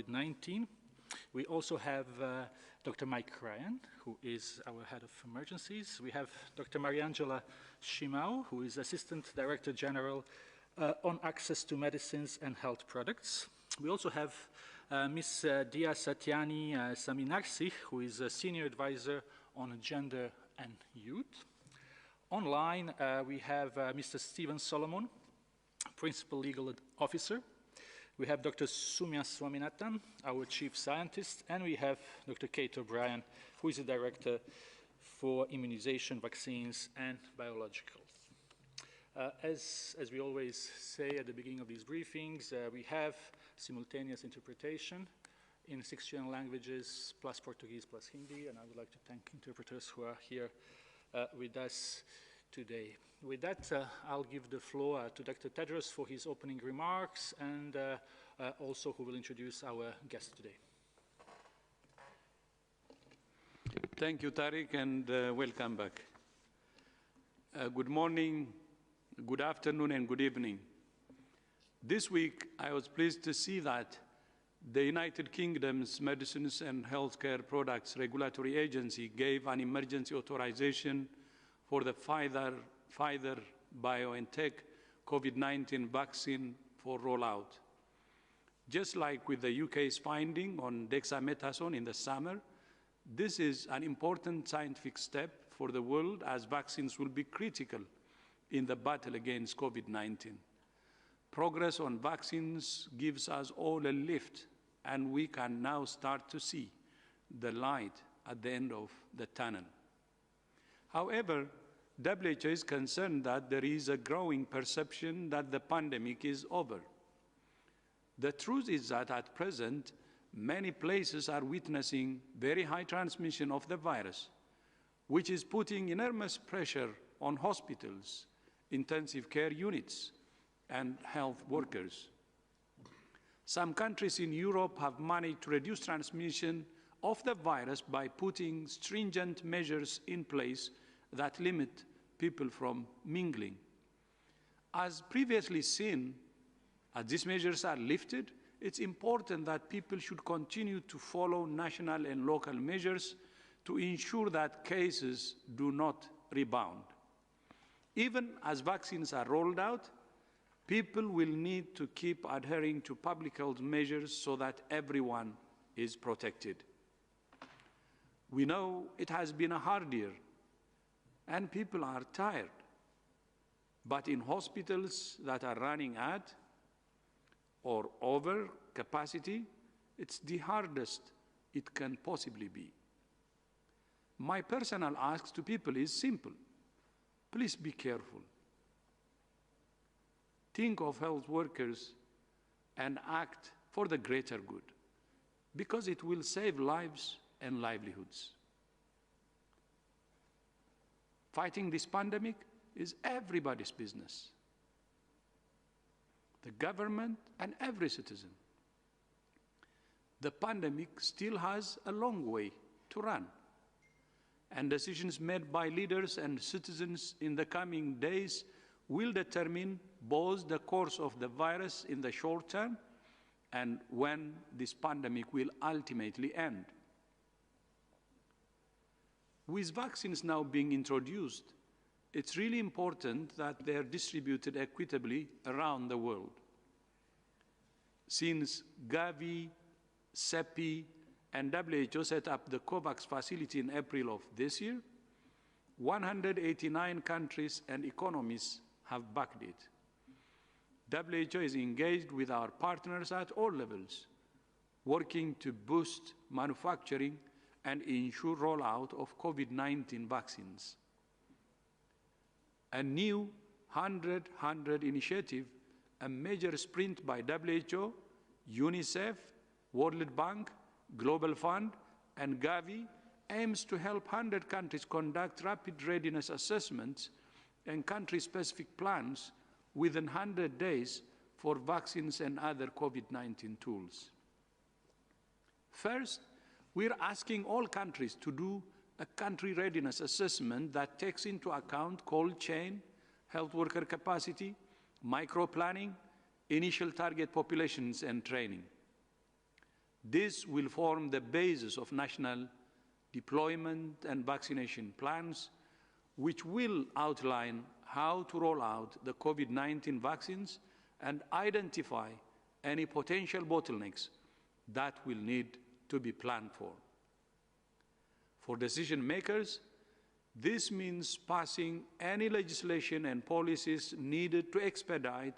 COVID-19. We also have Dr. Mike Ryan, who is our head of emergencies. We have Dr. Mariangela Shimau, who is Assistant Director General on Access to Medicines and Health Products. We also have Ms. Dia Satyani Saminarsi, who is a Senior Advisor on Gender and Youth. Online, we have Mr. Stephen Solomon, Principal Legal Officer. We have Dr. Sumya Swaminathan, our Chief Scientist, and we have Dr. Kate O'Brien, who is the Director for Immunization, Vaccines, and Biologicals. As we always say at the beginning of these briefings, we have simultaneous interpretation in 16 languages, plus Portuguese, plus Hindi, and I would like to thank interpreters who are here with us today. With that, I'll give the floor to Dr. Tedros for his opening remarks and also who will introduce our guest today. Thank you, Tariq, and welcome back. Good morning, good afternoon, and good evening. This week, I was pleased to see that the United Kingdom's Medicines and Healthcare Products Regulatory Agency gave an emergency authorization for the Pfizer-BioNTech COVID-19 vaccine for rollout. Just like with the UK's finding on dexamethasone in the summer, this is an important scientific step for the world, as vaccines will be critical in the battle against COVID-19. Progress on vaccines gives us all a lift, and we can now start to see the light at the end of the tunnel. However, WHO is concerned that there is a growing perception that the pandemic is over. The truth is that at present, many places are witnessing very high transmission of the virus, which is putting enormous pressure on hospitals, intensive care units, and health workers. Some countries in Europe have managed to reduce transmission of the virus by putting stringent measures in place that limit people from mingling. As previously seen, as these measures are lifted, it's important that people should continue to follow national and local measures to ensure that cases do not rebound. Even as vaccines are rolled out, people will need to keep adhering to public health measures so that everyone is protected. We know it has been a hard year, and people are tired. But in hospitals that are running at or over capacity, it's the hardest it can possibly be. My personal ask to people is simple. Please be careful. Think of health workers and act for the greater good, because it will save lives and livelihoods. Fighting this pandemic is everybody's business, the government and every citizen. The pandemic still has a long way to run, and decisions made by leaders and citizens in the coming days will determine both the course of the virus in the short term and when this pandemic will ultimately end. With vaccines now being introduced, it's really important that they are distributed equitably around the world. Since Gavi, CEPI, and WHO set up the COVAX facility in April of this year, 189 countries and economies have backed it. WHO is engaged with our partners at all levels, working to boost manufacturing and ensure rollout of COVID-19 vaccines. A new 100-100 initiative, a major sprint by WHO, UNICEF, World Bank, Global Fund, and Gavi, aims to help 100 countries conduct rapid readiness assessments and country-specific plans within 100 days for vaccines and other COVID-19 tools. First, we're asking all countries to do a country readiness assessment that takes into account cold chain, health worker capacity, micro-planning, initial target populations, and training. This will form the basis of national deployment and vaccination plans, which will outline how to roll out the COVID-19 vaccines and identify any potential bottlenecks that will need to be planned for. For decision makers, this means passing any legislation and policies needed to expedite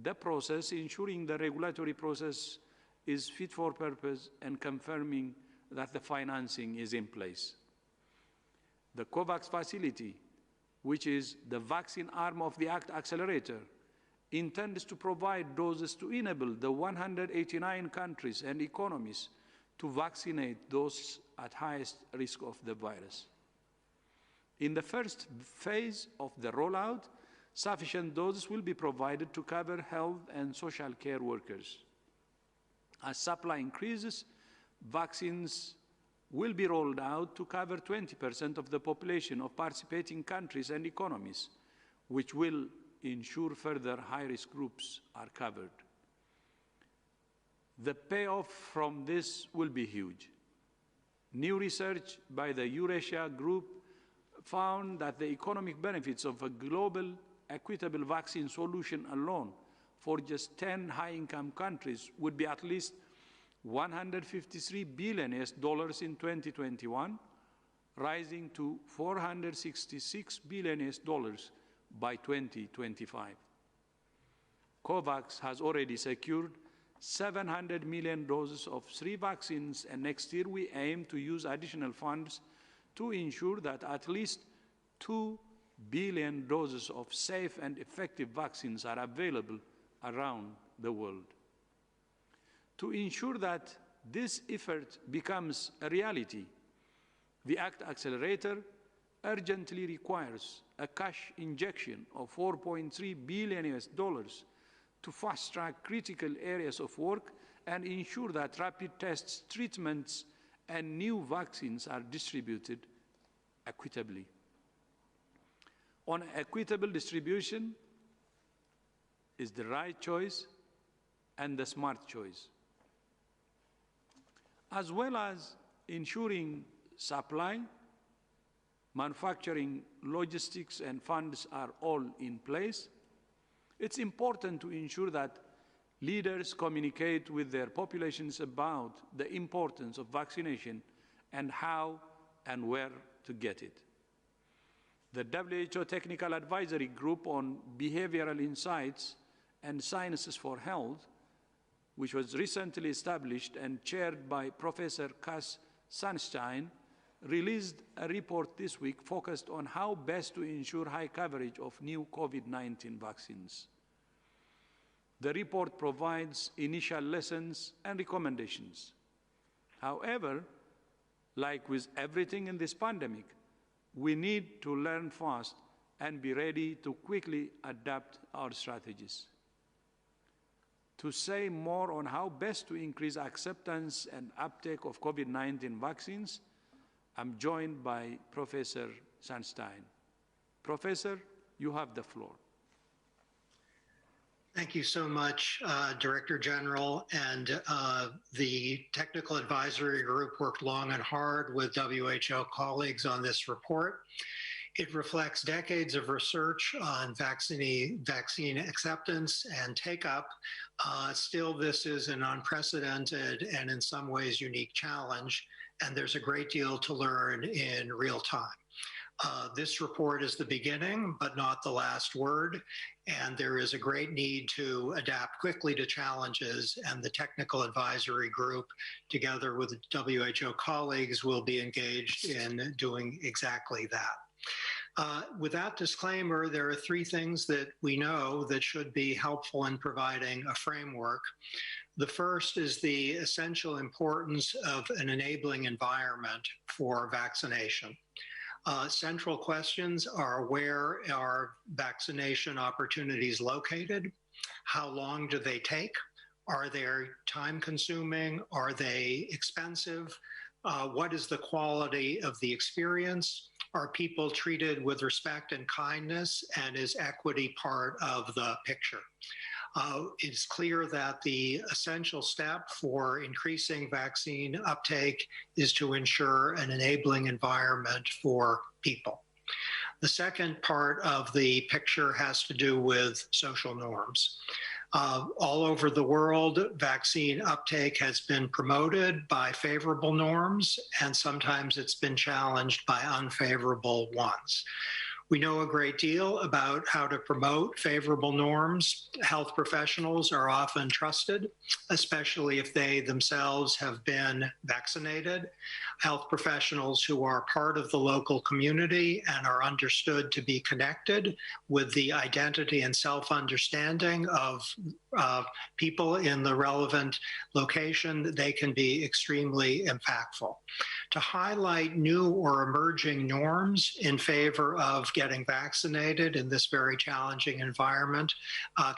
the process, ensuring the regulatory process is fit for purpose and confirming that the financing is in place. The COVAX facility, which is the vaccine arm of the ACT Accelerator, intends to provide doses to enable the 189 countries and economies to vaccinate those at highest risk of the virus. In the first phase of the rollout, sufficient doses will be provided to cover health and social care workers. As supply increases, vaccines will be rolled out to cover 20% of the population of participating countries and economies, which will ensure further high-risk groups are covered. The payoff from this will be huge. New research by the Eurasia Group found that the economic benefits of a global equitable vaccine solution alone for just 10 high-income countries would be at least $153 billion in 2021, rising to $466 billion by 2025. COVAX has already secured 700 million doses of 3 vaccines, and next year we aim to use additional funds to ensure that at least 2 billion doses of safe and effective vaccines are available around the world. To ensure that this effort becomes a reality, the ACT Accelerator urgently requires a cash injection of $4.3 billion to fast-track critical areas of work and ensure that rapid tests, treatments, and new vaccines are distributed equitably. On equitable distribution is the right choice and the smart choice. As well as ensuring supply, manufacturing, logistics, and funds are all in place, it's important to ensure that leaders communicate with their populations about the importance of vaccination and how and where to get it. The WHO Technical Advisory Group on Behavioral Insights and Sciences for Health, which was recently established and chaired by Professor Cass Sunstein, released a report this week focused on how best to ensure high coverage of new COVID-19 vaccines. The report provides initial lessons and recommendations. However, like with everything in this pandemic, we need to learn fast and be ready to quickly adapt our strategies. To say more on how best to increase acceptance and uptake of COVID-19 vaccines, I'm joined by Professor Sunstein. Professor, you have the floor. Thank you so much, Director General. And the Technical Advisory Group worked long and hard with WHO colleagues on this report. It reflects decades of research on vaccine acceptance and take-up. Still, this is an unprecedented and in some ways unique challenge, and there's a great deal to learn in real time. This report is the beginning, but not the last word, and there is a great need to adapt quickly to challenges, and the Technical Advisory Group, together with WHO colleagues, will be engaged in doing exactly that. With that disclaimer, there are 3 things that we know that should be helpful in providing a framework. The first is the essential importance of an enabling environment for vaccination. Central questions are: where are vaccination opportunities located? How long do they take? Are they time-consuming? Are they expensive? What is the quality of the experience? Are people treated with respect and kindness? And is equity part of the picture? It's clear that the essential step for increasing vaccine uptake is to ensure an enabling environment for people. The second part of the picture has to do with social norms. All over the world, vaccine uptake has been promoted by favorable norms, and sometimes it's been challenged by unfavorable ones. We know a great deal about how to promote favorable norms. Health professionals are often trusted, especially if they themselves have been vaccinated. Health professionals who are part of the local community and are understood to be connected with the identity and self-understanding of people in the relevant location, they can be extremely impactful. To highlight new or emerging norms in favor of getting vaccinated in this very challenging environment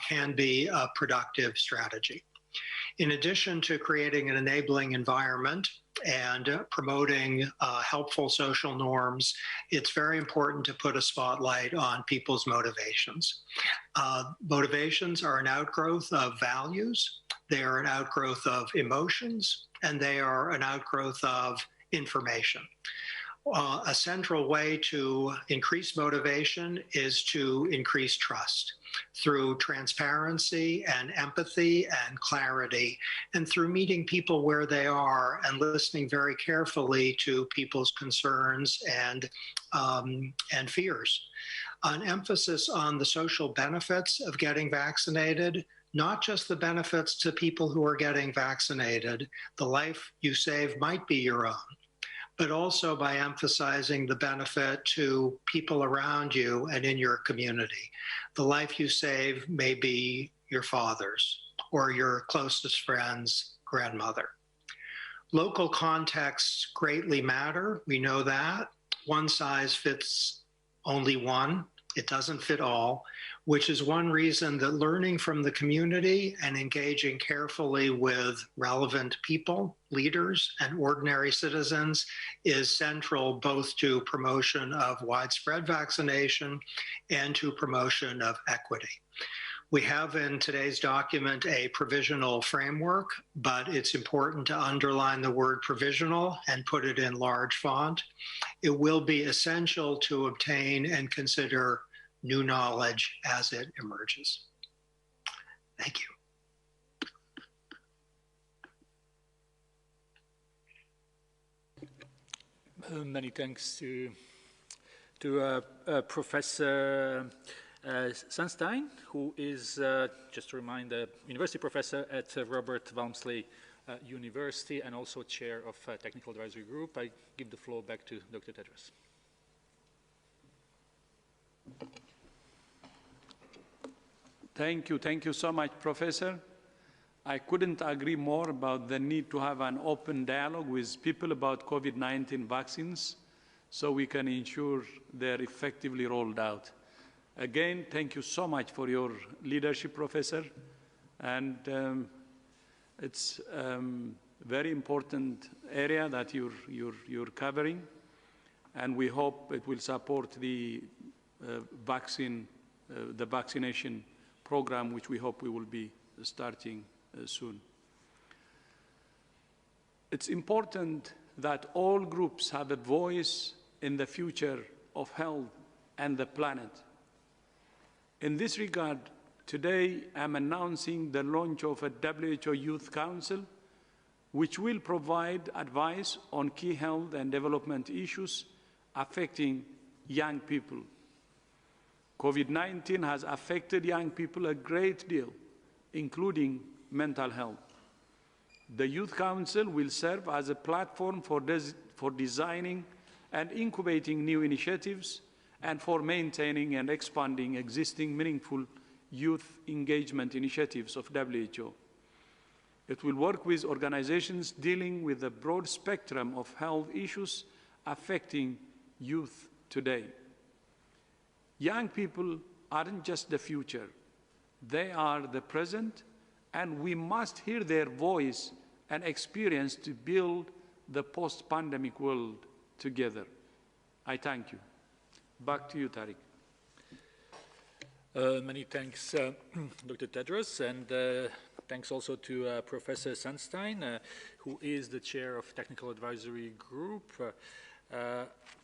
can be a productive strategy. In addition to creating an enabling environment and promoting helpful social norms, it's very important to put a spotlight on people's motivations. Motivations are an outgrowth of values, they are an outgrowth of emotions, and they are an outgrowth of information. A central way to increase motivation is to increase trust through transparency and empathy and clarity, and through meeting people where they are and listening very carefully to people's concerns and fears. An emphasis on the social benefits of getting vaccinated, not just the benefits to people who are getting vaccinated. The life you save might be your own, but also by emphasizing the benefit to people around you and in your community. The life you save may be your father's or your closest friend's grandmother. Local contexts greatly matter. We know that. One size fits only one. It doesn't fit all, which is one reason that learning from the community and engaging carefully with relevant people, leaders, and ordinary citizens is central both to promotion of widespread vaccination and to promotion of equity. We have in today's document a provisional framework, but it's important to underline the word provisional and put it in large font. It will be essential to obtain and consider new knowledge as it emerges. Thank you. Many thanks to Professor Sunstein, who is, just to remind, a university professor at Robert Walmsley University and also chair of Technical Advisory Group. I give the floor back to Dr. Tedros. Thank you so much, Professor. I couldn't agree more about the need to have an open dialogue with people about COVID-19 vaccines so we can ensure they're effectively rolled out. Again, thank you so much for your leadership, Professor. And it's a very important area that you're covering. And we hope it will support the vaccination program, which we hope we will be starting soon. It's important that all groups have a voice in the future of health and the planet. In this regard, today I'm announcing the launch of a WHO Youth Council, which will provide advice on key health and development issues affecting young people. COVID-19 has affected young people a great deal, including mental health. The Youth Council will serve as a platform for designing and incubating new initiatives and for maintaining and expanding existing meaningful youth engagement initiatives of WHO. It will work with organizations dealing with a broad spectrum of health issues affecting youth today. Young people aren't just the future, they are the present, and we must hear their voice and experience to build the post-pandemic world together. I thank you. Back to you, Tariq. Many thanks, Dr. Tedros, and thanks also to Professor Sunstein, who is the chair of Technical Advisory Group.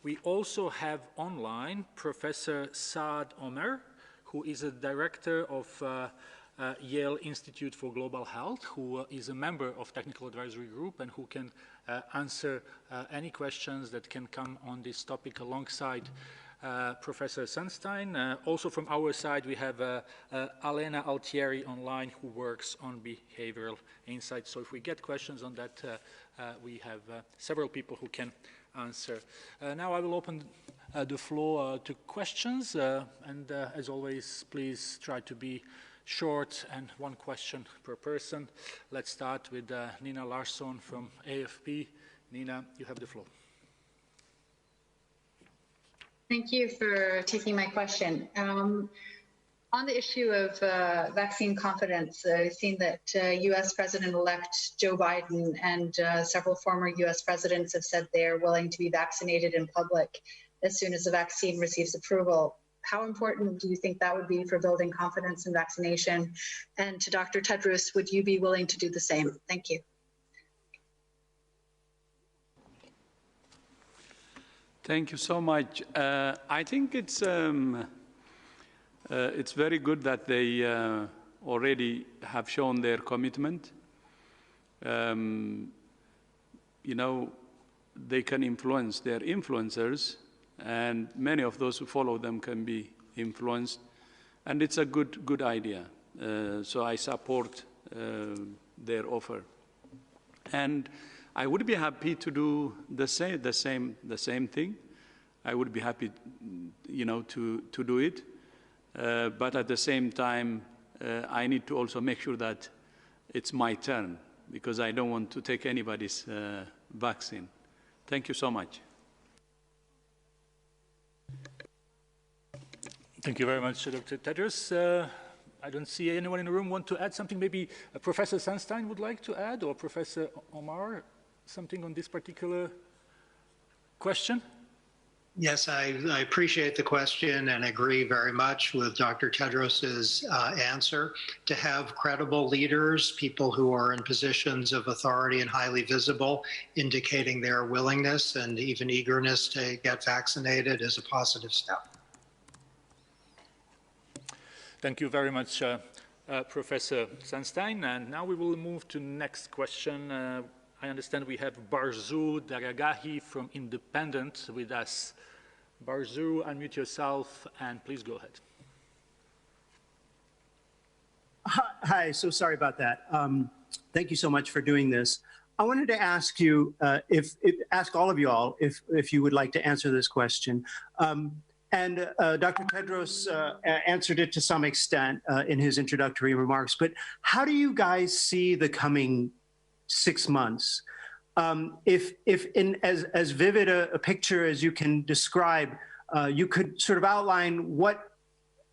We also have online Professor Saad Omer, who is a director of Yale Institute for Global Health, who is a member of Technical Advisory Group and who can answer any questions that can come on this topic alongside Professor Sunstein. Also from our side, we have Alena Altieri online, who works on behavioral insights. So if we get questions on that, we have several people who can answer. Now I will open the floor to questions, and as always, please try to be short and one question per person. Let's start with Nina Larsson from AFP. Nina, you have the floor. Thank you for taking my question. On the issue of vaccine confidence, I've seen that U.S. President-elect Joe Biden and several former U.S. presidents have said they are willing to be vaccinated in public as soon as the vaccine receives approval. How important do you think that would be for building confidence in vaccination? And to Dr. Tedros, would you be willing to do the same? Thank you. Thank you so much. I think it's very good that they already have shown their commitment. You know, they can influence their influencers, and many of those who follow them can be influenced, and it's a good idea. So I support their offer, and I would be happy to do the same thing. I would be happy, you know, to do it, but at the same time, I need to also make sure that it's my turn, because I don't want to take anybody's vaccine. Thank you so much. Thank you very much, Dr. Tedros. I don't see anyone in the room want to add something. Maybe Professor Sunstein would like to add, or Professor Omar, something on this particular question? Yes, I appreciate the question and agree very much with Dr. Tedros's answer. To have credible leaders, people who are in positions of authority and highly visible, indicating their willingness and even eagerness to get vaccinated is a positive step. Thank you very much, Professor Sunstein. And now we will move to the next question. I understand we have Barzu Daragahi from Independent with us. Barzu, unmute yourself and please go ahead. Hi, so sorry about that. Thank you so much for doing this. I wanted to ask you, ask all of you all if you would like to answer this question. And Dr. Tedros answered it to some extent in his introductory remarks, but how do you guys see the coming 6 months? If in as vivid a picture as you can describe, you could sort of outline what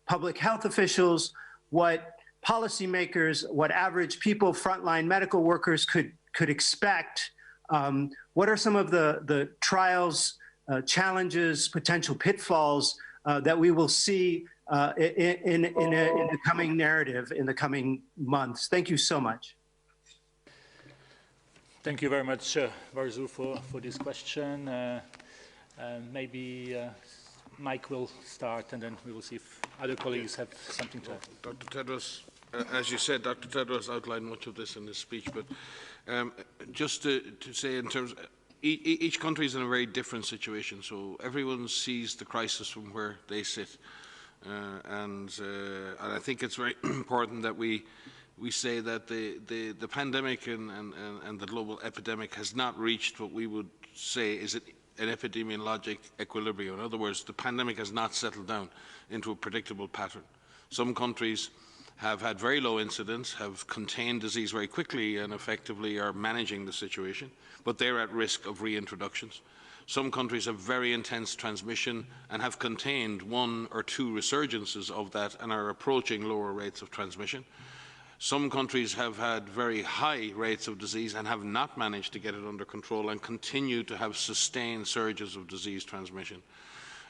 public health officials, what policymakers, what average people, frontline medical workers could expect. What are some of the trials, challenges, potential pitfalls that we will see in the coming narrative, in the coming months? Thank you so much. Thank you very much, Barzu, for this question. Maybe Mike will start, and then we will see if other colleagues have something to add. Dr. Tedros, as you said, Dr. Tedros outlined much of this in his speech, but just to say in terms, each country is in a very different situation, so everyone sees the crisis from where they sit. And I think it's very important that we say that the pandemic and the global epidemic has not reached what we would say is an epidemiologic equilibrium. In other words, the pandemic has not settled down into a predictable pattern. Some countries have had very low incidence, have contained disease very quickly and effectively are managing the situation, but they're at risk of reintroductions. Some countries have very intense transmission and have contained 1 or 2 resurgences of that and are approaching lower rates of transmission. Some countries have had very high rates of disease and have not managed to get it under control and continue to have sustained surges of disease transmission.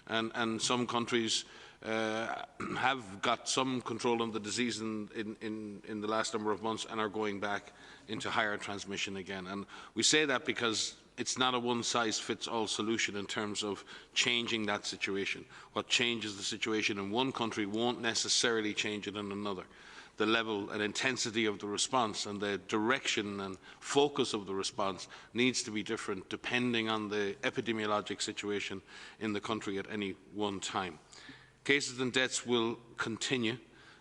And some countries have got some control on the disease in the last number of months and are going back into higher transmission again. And we say that because it's not a one-size-fits-all solution in terms of changing that situation. What changes the situation in one country won't necessarily change it in another. The level and intensity of the response and the direction and focus of the response needs to be different depending on the epidemiologic situation in the country at any one time. Cases and deaths will continue,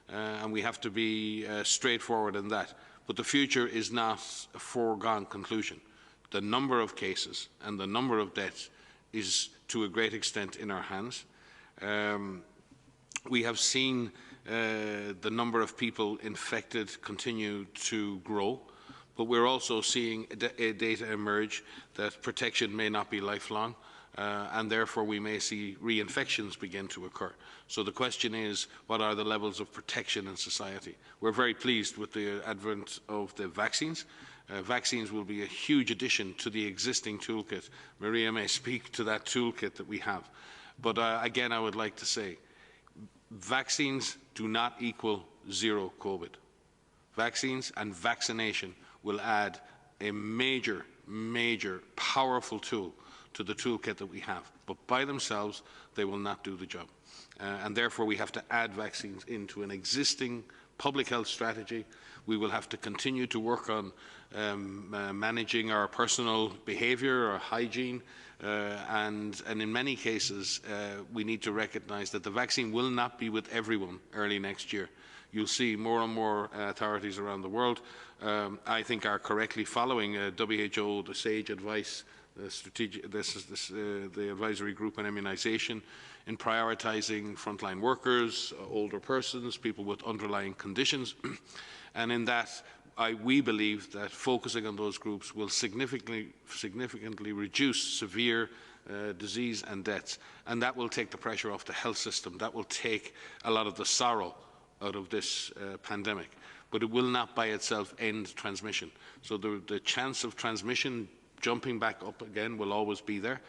and we have to be straightforward in that. But the future is not a foregone conclusion. The number of cases and the number of deaths is to a great extent in our hands. We have seen the number of people infected continue to grow, but we're also seeing data emerge that protection may not be lifelong, and therefore we may see reinfections begin to occur. So the question is, what are the levels of protection in society? We're very pleased with the advent of the vaccines. Vaccines will be a huge addition to the existing toolkit. Maria may speak to that toolkit that we have. But again, I would like to say, vaccines do not equal zero COVID. Vaccines and vaccination will add a major, powerful tool to the toolkit that we have. But by themselves, they will not do the job. And therefore, we have to add vaccines into an existing public health strategy. We will have to continue to work on managing our personal behaviour, our hygiene, and in many cases, we need to recognise that the vaccine will not be with everyone early next year. You'll see more and more authorities around the world, I think, are correctly following WHO, the SAGE advice, the advisory group on immunisation, in prioritising frontline workers, older persons, people with underlying conditions. And in that, we believe that focusing on those groups will significantly reduce severe disease and deaths. And that will take the pressure off the health system. That will take a lot of the sorrow out of this pandemic. But it will not by itself end transmission. So the chance of transmission jumping back up again will always be there.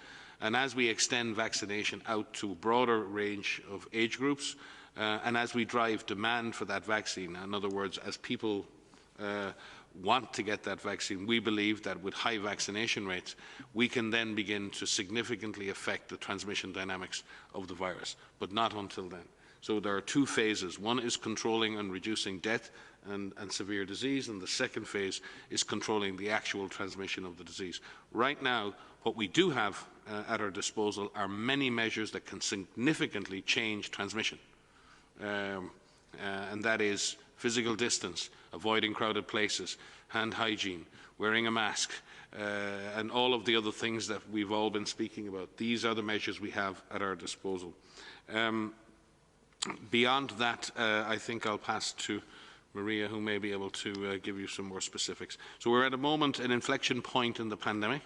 And as we extend vaccination out to a broader range of age groups, and as we drive demand for that vaccine, in other words, as people want to get that vaccine, we believe that with high vaccination rates, we can then begin to significantly affect the transmission dynamics of the virus, but not until then. So there are two phases. One is controlling and reducing death and severe disease, and the second phase is controlling the actual transmission of the disease. Right now, what we do have at our disposal are many measures that can significantly change transmission. And that is physical distance, avoiding crowded places, hand hygiene, wearing a mask, and all of the other things that we've all been speaking about. These are the measures we have at our disposal. Beyond that, I think I'll pass to Maria, who may be able to give you some more specifics. So we're at a moment, an inflection point in the pandemic,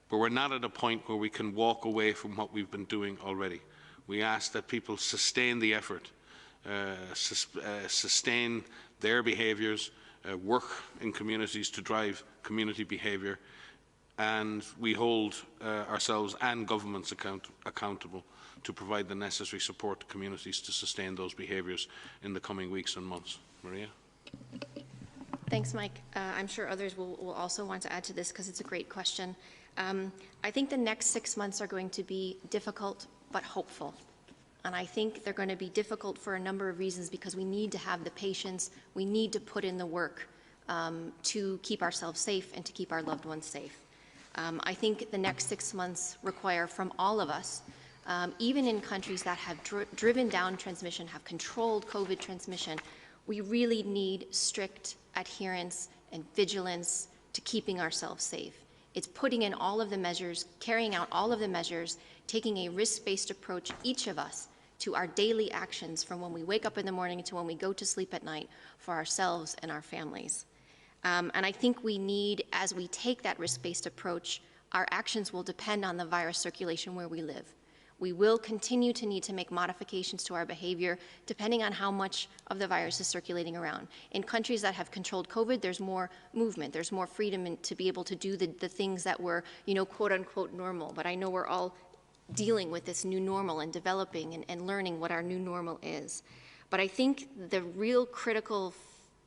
but we're not at a point where we can walk away from what we've been doing already. We ask that people sustain the effort, sustain their behaviours, work in communities to drive community behaviour, and we hold ourselves and governments accountable to provide the necessary support to communities to sustain those behaviours in the coming weeks and months. Maria? Thanks, Mike. I'm sure others will also want to add to this because it's a great question. I think the next 6 months are going to be difficult but hopeful. And I think they're going to be difficult for a number of reasons because we need to have the patience, we need to put in the work to keep ourselves safe and to keep our loved ones safe. I think the next 6 months require from all of us, even in countries that have driven down transmission, have controlled COVID transmission, we really need strict adherence and vigilance to keeping ourselves safe. It's putting in all of the measures, carrying out all of the measures, taking a risk-based approach, each of us, to our daily actions from when we wake up in the morning to when we go to sleep at night for ourselves and our families. And I think we need, as we take that risk-based approach, our actions will depend on the virus circulation where we live. We will continue to need to make modifications to our behavior depending on how much of the virus is circulating around. In countries that have controlled COVID, there's more movement, there's more freedom to be able to do the things that were, quote unquote normal. But I know we're all dealing with this new normal and developing and learning what our new normal is. But I think the real critical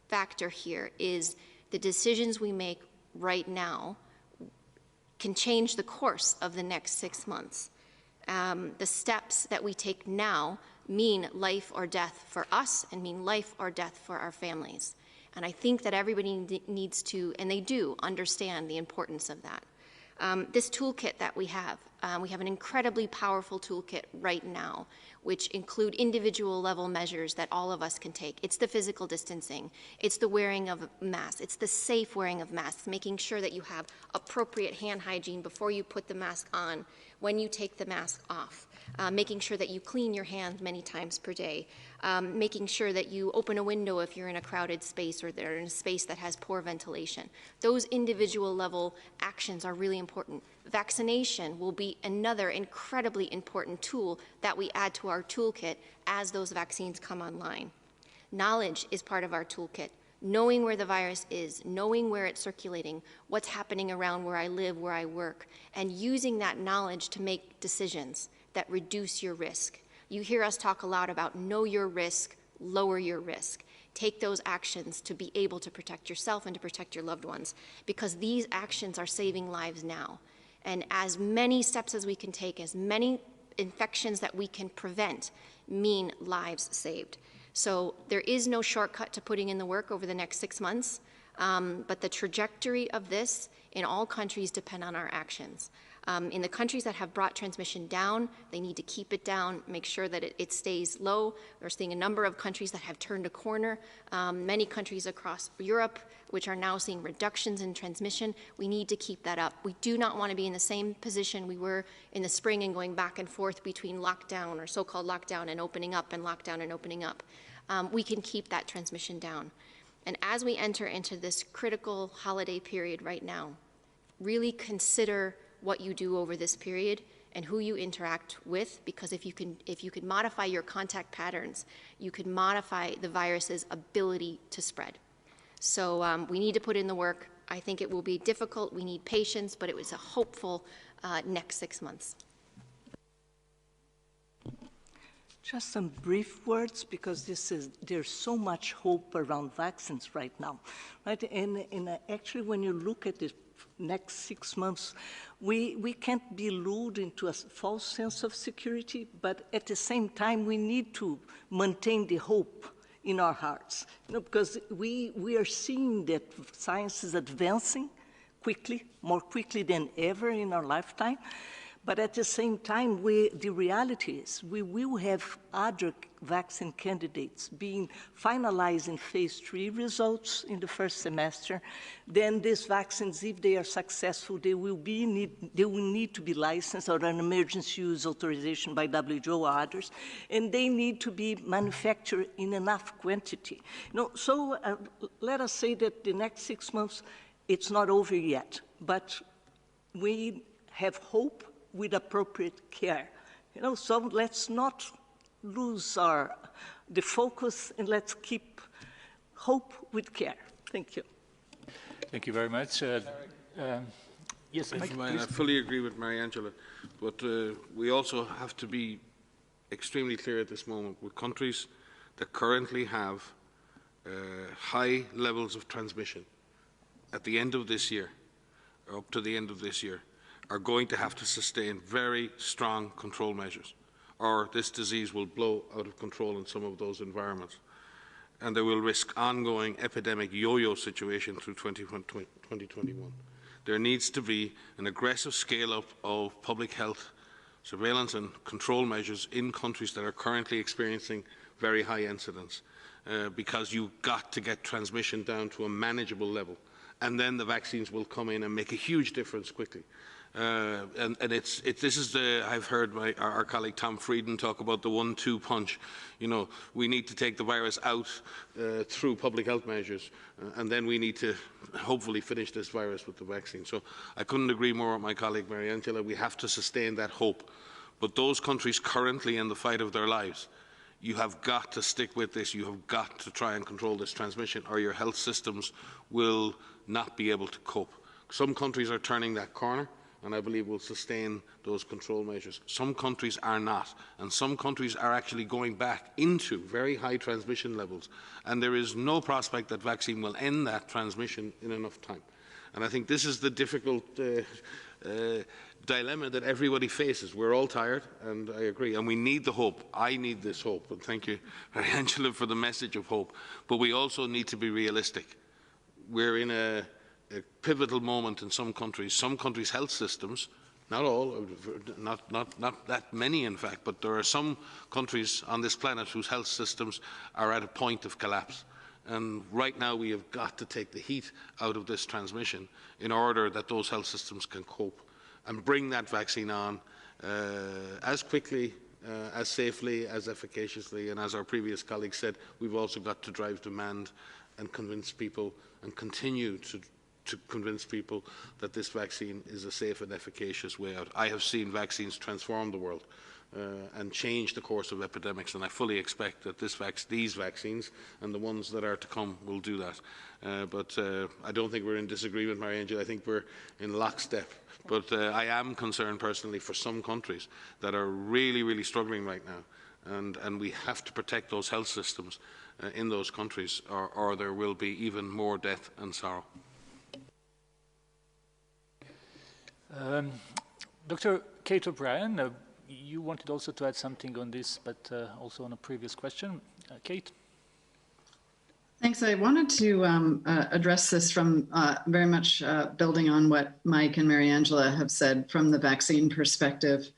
factor here is the decisions we make right now can change the course of the next 6 months. The steps that we take now mean life or death for us and mean life or death for our families. And I think that everybody needs to, and they do, understand the importance of that. This toolkit that we have an incredibly powerful toolkit right now, which include individual level measures that all of us can take. It's the physical distancing, it's the wearing of masks, it's the safe wearing of masks, making sure that you have appropriate hand hygiene before you put the mask on, when you take the mask off, making sure that you clean your hands many times per day, making sure that you open a window if you're in a crowded space or they're in a space that has poor ventilation. Those individual level actions are really important. Vaccination will be another incredibly important tool that we add to our toolkit as those vaccines come online. Knowledge is part of our toolkit. Knowing where the virus is, knowing where it's circulating, what's happening around where I live, where I work, and using that knowledge to make decisions that reduce your risk. You hear us talk a lot about know your risk, lower your risk. Take those actions to be able to protect yourself and to protect your loved ones, because these actions are saving lives now. And as many steps as we can take, as many infections that we can prevent, mean lives saved. So there is no shortcut to putting in the work over the next 6 months, but the trajectory of this in all countries depend on our actions. In the countries that have brought transmission down, they need to keep it down, make sure that it stays low. We're seeing a number of countries that have turned a corner. Many countries across Europe, which are now seeing reductions in transmission. We need to keep that up. We do not want to be in the same position we were in the spring and going back and forth between lockdown or so-called lockdown and opening up and lockdown and opening up. We can keep that transmission down. And as we enter into this critical holiday period right now, really consider what you do over this period and who you interact with, because if you can modify your contact patterns, you can modify the virus's ability to spread. So we need to put in the work. I think it will be difficult. We need patience, but it was a hopeful next 6 months. Just some brief words, because there's so much hope around vaccines right now, right? And actually, when you look at the next 6 months, we can't be lulled into a false sense of security, but at the same time, we need to maintain the hope in our hearts, because we are seeing that science is advancing quickly, more quickly than ever in our lifetime. But at the same time, the reality is we will have other vaccine candidates being finalized in phase 3 results in the first semester. Then these vaccines, if they are successful, they will need to be licensed or an emergency use authorization by WHO or others, and they need to be manufactured in enough quantity. So let us say that the next 6 months, it's not over yet, but we have hope with appropriate care. So let's not lose the focus, and let's keep hope with care. Thank you. Thank you very much. Yes, Mike, I fully agree with Mariangela, but we also have to be extremely clear at this moment with countries that currently have high levels of transmission at the end of this year, or up to the end of this year, are going to have to sustain very strong control measures, or this disease will blow out of control in some of those environments. And they will risk ongoing epidemic yo-yo situation through 2021. There needs to be an aggressive scale-up of public health surveillance and control measures in countries that are currently experiencing very high incidence, because you've got to get transmission down to a manageable level. And then the vaccines will come in and make a huge difference quickly. I've heard our colleague Tom Frieden talk about the 1-2 punch. We need to take the virus out through public health measures, and then we need to hopefully finish this virus with the vaccine. So I couldn't agree more with my colleague Mariangela. We have to sustain that hope. But those countries currently in the fight of their lives, you have got to stick with this. You have got to try and control this transmission, or your health systems will not be able to cope. Some countries are turning that corner, and I believe will sustain those control measures. Some countries are not, and some countries are actually going back into very high transmission levels, and there is no prospect that vaccine will end that transmission in enough time. And I think this is the difficult dilemma that everybody faces. We're all tired, and I agree, and we need the hope. I need this hope, and thank you, Angela, for the message of hope. But we also need to be realistic. We're in a pivotal moment in some countries. Some countries' health systems, not all, not that many in fact, but there are some countries on this planet whose health systems are at a point of collapse. And right now we have got to take the heat out of this transmission in order that those health systems can cope and bring that vaccine on as quickly, as safely, as efficaciously. And as our previous colleague said, we've also got to drive demand and convince people and continue to convince people that this vaccine is a safe and efficacious way out. I have seen vaccines transform the world and change the course of epidemics, and I fully expect that these vaccines and the ones that are to come will do that. But I don't think we're in disagreement, Mariangela. I think we're in lockstep. But I am concerned personally for some countries that are really, really struggling right now, and we have to protect those health systems in those countries, or there will be even more death and sorrow. Dr. Kate O'Brien, you wanted also to add something on this, but also on a previous question. Kate? Thanks. I wanted to address this from very much building on what Mike and Mariangela have said from the vaccine perspective.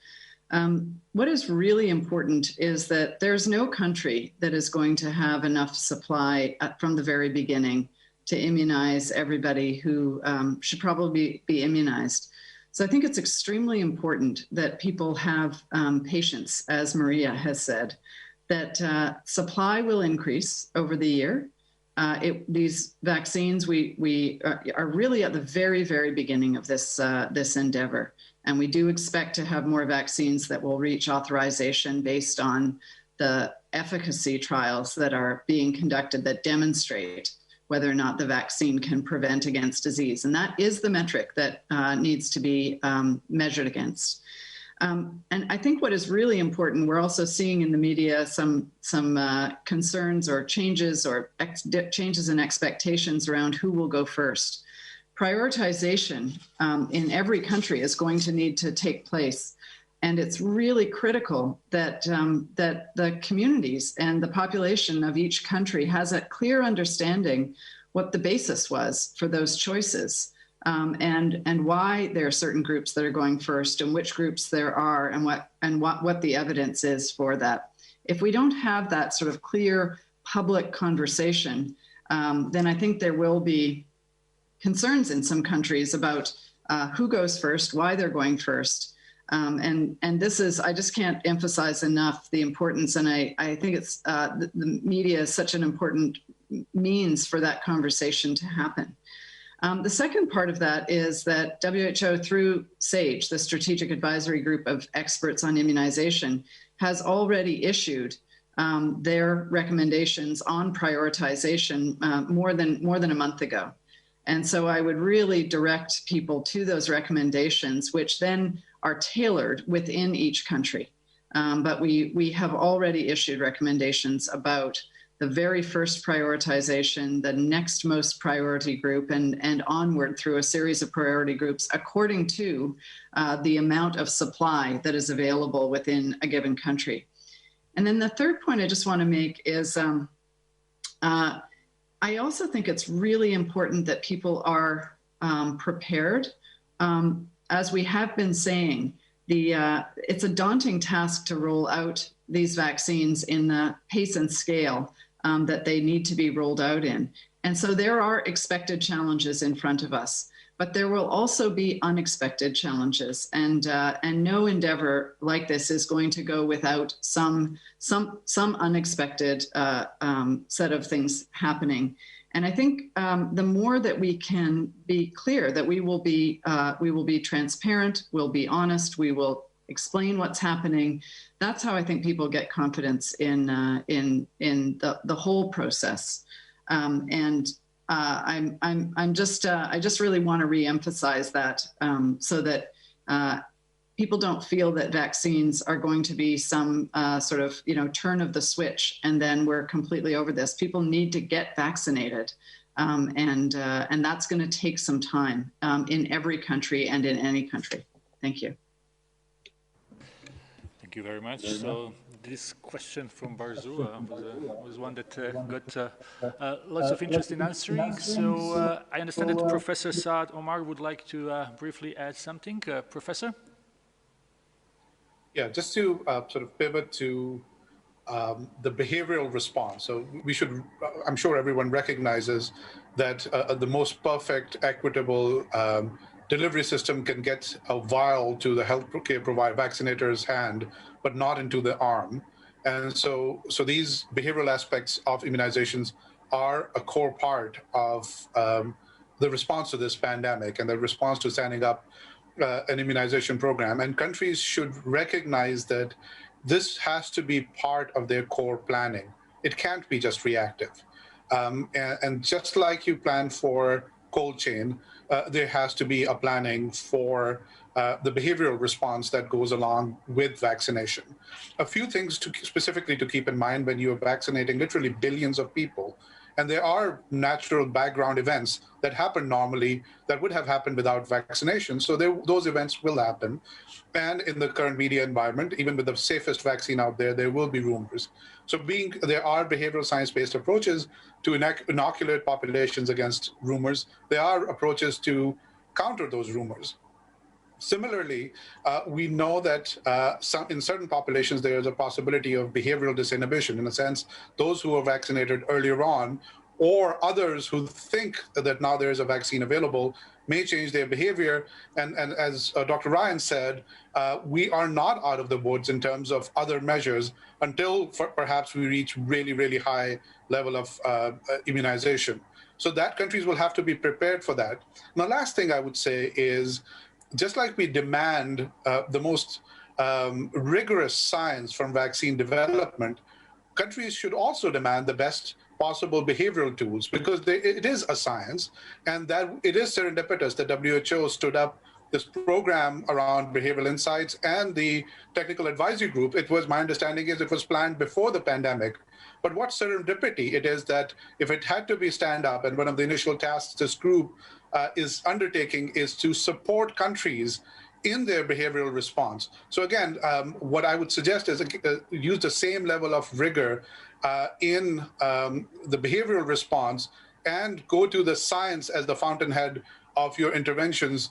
What is really important is that there's no country that is going to have enough supply from the very beginning to immunize everybody who should probably be immunized. So I think it's extremely important that people have patience, as Maria has said, that supply will increase over the year. These vaccines, we are really at the very, very beginning of this endeavor. And we do expect to have more vaccines that will reach authorization based on the efficacy trials that are being conducted that demonstrate whether or not the vaccine can prevent against disease. And that is the metric that needs to be measured against. And I think what is really important, we're also seeing in the media some concerns or changes in expectations around who will go first. Prioritization in every country is going to need to take place. And it's really critical that, that the communities and the population of each country has a clear understanding what the basis was for those choices, and why there are certain groups that are going first and which groups there are and what the evidence is for that. If we don't have that sort of clear public conversation, then I think there will be concerns in some countries about who goes first, why they're going first. And this is, I just can't emphasize enough the importance, and I think it's the media is such an important means for that conversation to happen. The second part of that is that WHO, through SAGE, the Strategic Advisory Group of Experts on Immunization, has already issued their recommendations on prioritization more than a month ago. And so I would really direct people to those recommendations, which then are tailored within each country. But we have already issued recommendations about the very first prioritization, the next most priority group, and onward through a series of priority groups according to the amount of supply that is available within a given country. And then the third point I just want to make is I also think it's really important that people are prepared. As we have been saying, it's a daunting task to roll out these vaccines in the pace and scale that they need to be rolled out in. And so there are expected challenges in front of us, but there will also be unexpected challenges. And no endeavor like this is going to go without some unexpected set of things happening. And I think the more that we can be clear that we will be transparent, we'll be honest, we will explain what's happening. That's how I think people get confidence in the whole process. I just really want to reemphasize that so that people don't feel that vaccines are going to be some sort of, turn of the switch and then we're completely over this. People need to get vaccinated. And that's going to take some time in every country and in any country. Thank you. Thank you very much. So this question from Barzu was one that got lots of interest in answering. So I understand that Professor Saad Omar would like to briefly add something. Professor? Yeah, just to sort of pivot to the behavioral response. So we should, I'm sure everyone recognizes that the most perfect, equitable delivery system can get a vial to the healthcare provider, vaccinator's hand, but not into the arm. And so these behavioral aspects of immunizations are a core part of the response to this pandemic and the response to standing up an immunization program. And countries should recognize that this has to be part of their core planning. It can't be just reactive. And just like you plan for cold chain, there has to be a planning for the behavioral response that goes along with vaccination. A few things specifically to keep in mind when you are vaccinating literally billions of people. And there are natural background events that happen normally that would have happened without vaccination. So those events will happen. And in the current media environment, even with the safest vaccine out there, there will be rumors. So there are behavioral science-based approaches to inoculate populations against rumors. There are approaches to counter those rumors. Similarly, we know that in certain populations, there is a possibility of behavioral disinhibition. In a sense, those who are vaccinated earlier on, or others who think that now there is a vaccine available, may change their behavior. And as Dr. Ryan said, we are not out of the woods in terms of other measures until perhaps we reach really, really high level of immunization. So that countries will have to be prepared for that. And the last thing I would say is, just like we demand the most rigorous science from vaccine development, countries should also demand the best possible behavioral tools, because it is a science, and that it is serendipitous that WHO stood up this program around behavioral insights and the technical advisory group. It was, my understanding is, it was planned before the pandemic. But what serendipity it is that if it had to be stand up, and one of the initial tasks this group is undertaking is to support countries in their behavioral response. So again, what I would suggest is use the same level of rigor in the behavioral response, and go to the science as the fountainhead of your interventions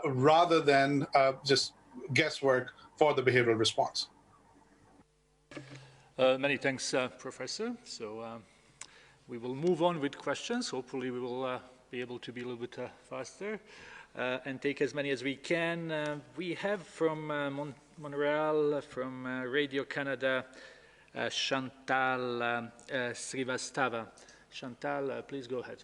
rather than just guesswork for the behavioral response. Many thanks, Professor. So we will move on with questions. Hopefully we will be able to be a little bit faster and take as many as we can. We have from Montreal, from Radio Canada, Chantal Srivastava. Chantal, please go ahead.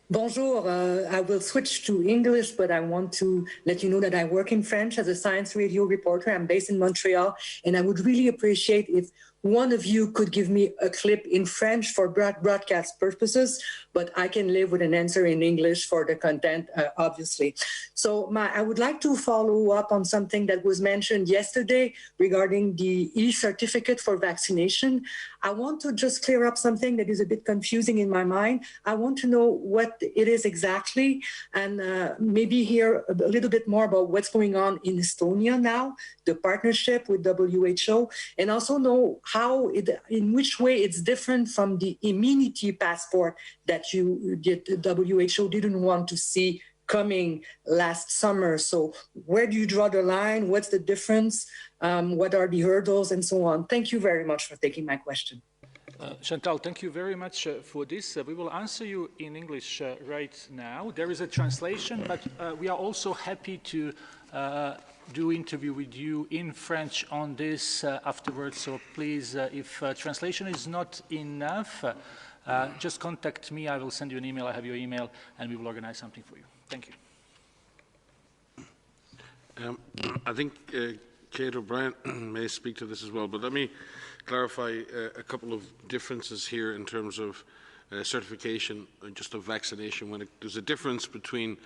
Bonjour, I will switch to English, but I want to let you know that I work in French as a science radio reporter. I'm based in Montreal, and I would really appreciate if one of you could give me a clip in French for broadcast purposes, but I can live with an answer in English for the content, obviously. So I would like to follow up on something that was mentioned yesterday regarding the e-certificate for vaccination. I want to just clear up something that is a bit confusing in my mind. I want to know what it is exactly, and maybe hear a little bit more about what's going on in Estonia now, the partnership with WHO, and also know how in which way it's different from the immunity passport that the WHO didn't want to see coming last summer. So where do you draw the line? What's the difference? What are the hurdles and so on? Thank you very much for taking my question. Chantal, thank you very much for this. We will answer you in English right now. There is a translation, but we are also happy to do interview with you in French on this afterwards. So please, if translation is not enough, just contact me. I will send you an email. I have your email, and we will organize something for you. Thank you. I think Kate O'Brien may speak to this as well, but let me clarify a couple of differences here in terms of certification just of vaccination. There's a difference between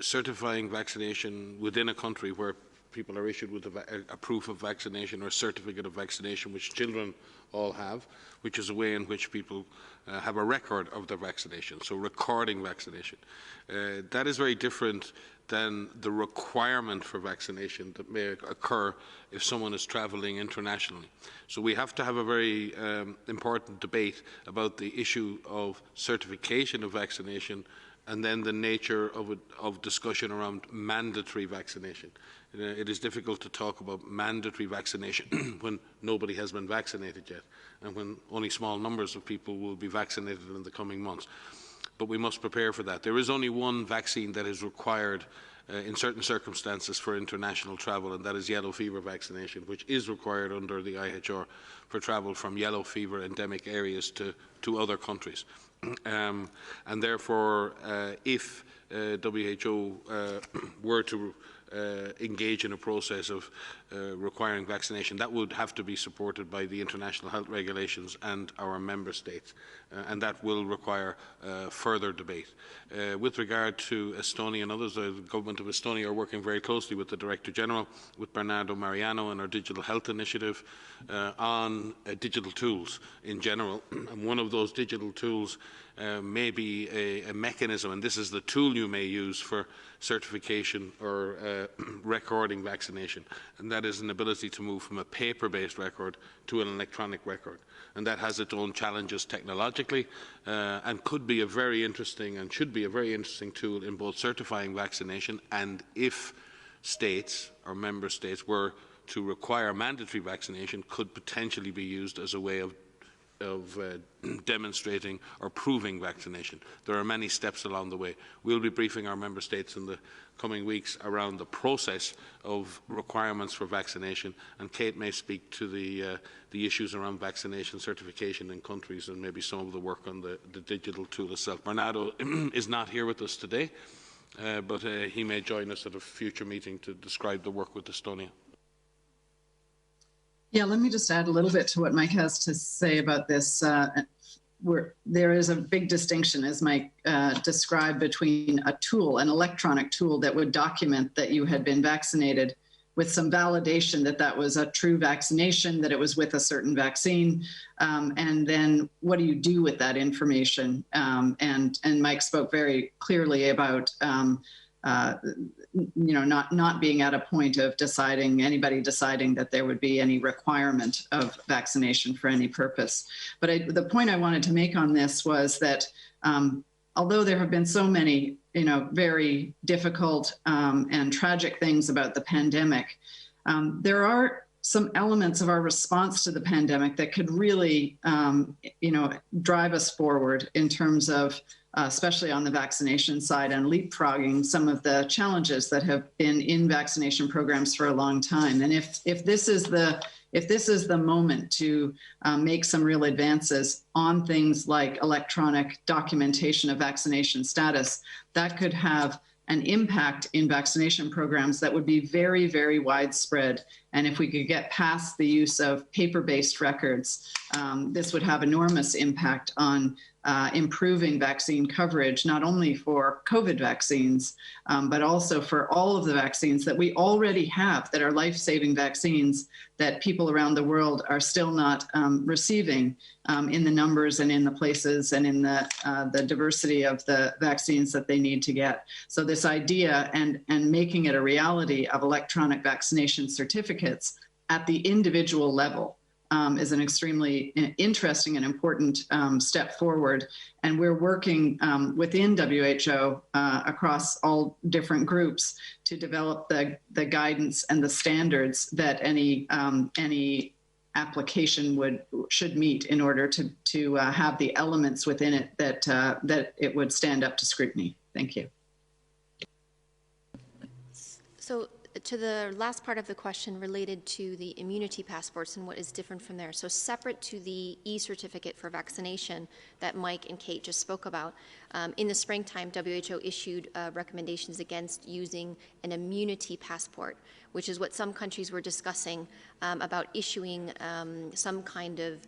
certifying vaccination within a country where people are issued with a proof of vaccination or a certificate of vaccination, which children all have, which is a way in which people have a record of their vaccination, so recording vaccination. That is very different than the requirement for vaccination that may occur if someone is travelling internationally. So we have to have a very important debate about the issue of certification of vaccination and then the nature of discussion around mandatory vaccination. It is difficult to talk about mandatory vaccination when nobody has been vaccinated yet and when only small numbers of people will be vaccinated in the coming months. But we must prepare for that. There is only one vaccine that is required in certain circumstances for international travel, and that is yellow fever vaccination, which is required under the IHR for travel from yellow fever endemic areas to other countries. And therefore, if WHO were to engage in a process of requiring vaccination, that would have to be supported by the international health regulations and our member states, and that will require further debate. With regard to Estonia and others, the government of Estonia are working very closely with the Director General, with Bernardo Mariano and our digital health initiative on digital tools in general. And one of those digital tools may be a mechanism, and this is the tool you may use for certification or recording vaccination, and that is an ability to move from a paper-based record to an electronic record. And that has its own challenges technologically and could be a very interesting and should be a very interesting tool in both certifying vaccination and if states or member states were to require mandatory vaccination, could potentially be used as a way of demonstrating or proving vaccination. There are many steps along the way. We'll be briefing our member states in the coming weeks around the process of requirements for vaccination, and Kate may speak to the issues around vaccination certification in countries and maybe some of the work on the digital tool itself. Bernardo is not here with us today, but he may join us at a future meeting to describe the work with Estonia. Yeah, let me just add a little bit to what Mike has to say about this. There is a big distinction, as Mike described, between a tool, an electronic tool that would document that you had been vaccinated with some validation that that was a true vaccination, that it was with a certain vaccine, and then what do you do with that information? And Mike spoke very clearly about not being at a point of anybody deciding that there would be any requirement of vaccination for any purpose. But the point I wanted to make on this was that although there have been so many, very difficult and tragic things about the pandemic, there are some elements of our response to the pandemic that could really, drive us forward in terms of especially on the vaccination side and leapfrogging some of the challenges that have been in vaccination programs for a long time. And if this is the moment to make some real advances on things like electronic documentation of vaccination status, that could have an impact in vaccination programs that would be very, very widespread. And if we could get past the use of paper-based records, this would have enormous impact on improving vaccine coverage, not only for COVID vaccines, but also for all of the vaccines that we already have that are life-saving vaccines that people around the world are still not receiving in the numbers and in the places and in the diversity of the vaccines that they need to get. So this idea and making it a reality of electronic vaccination certificates at the individual level is an extremely interesting and important step forward. And we're working within WHO across all different groups to develop the guidance and the standards that any application should meet in order to have the elements within it that it would stand up to scrutiny. Thank you. So to the last part of the question related to the immunity passports and what is different from there. So separate to the e-certificate for vaccination that Mike and Kate just spoke about, in the springtime, WHO issued recommendations against using an immunity passport, which is what some countries were discussing about issuing some kind of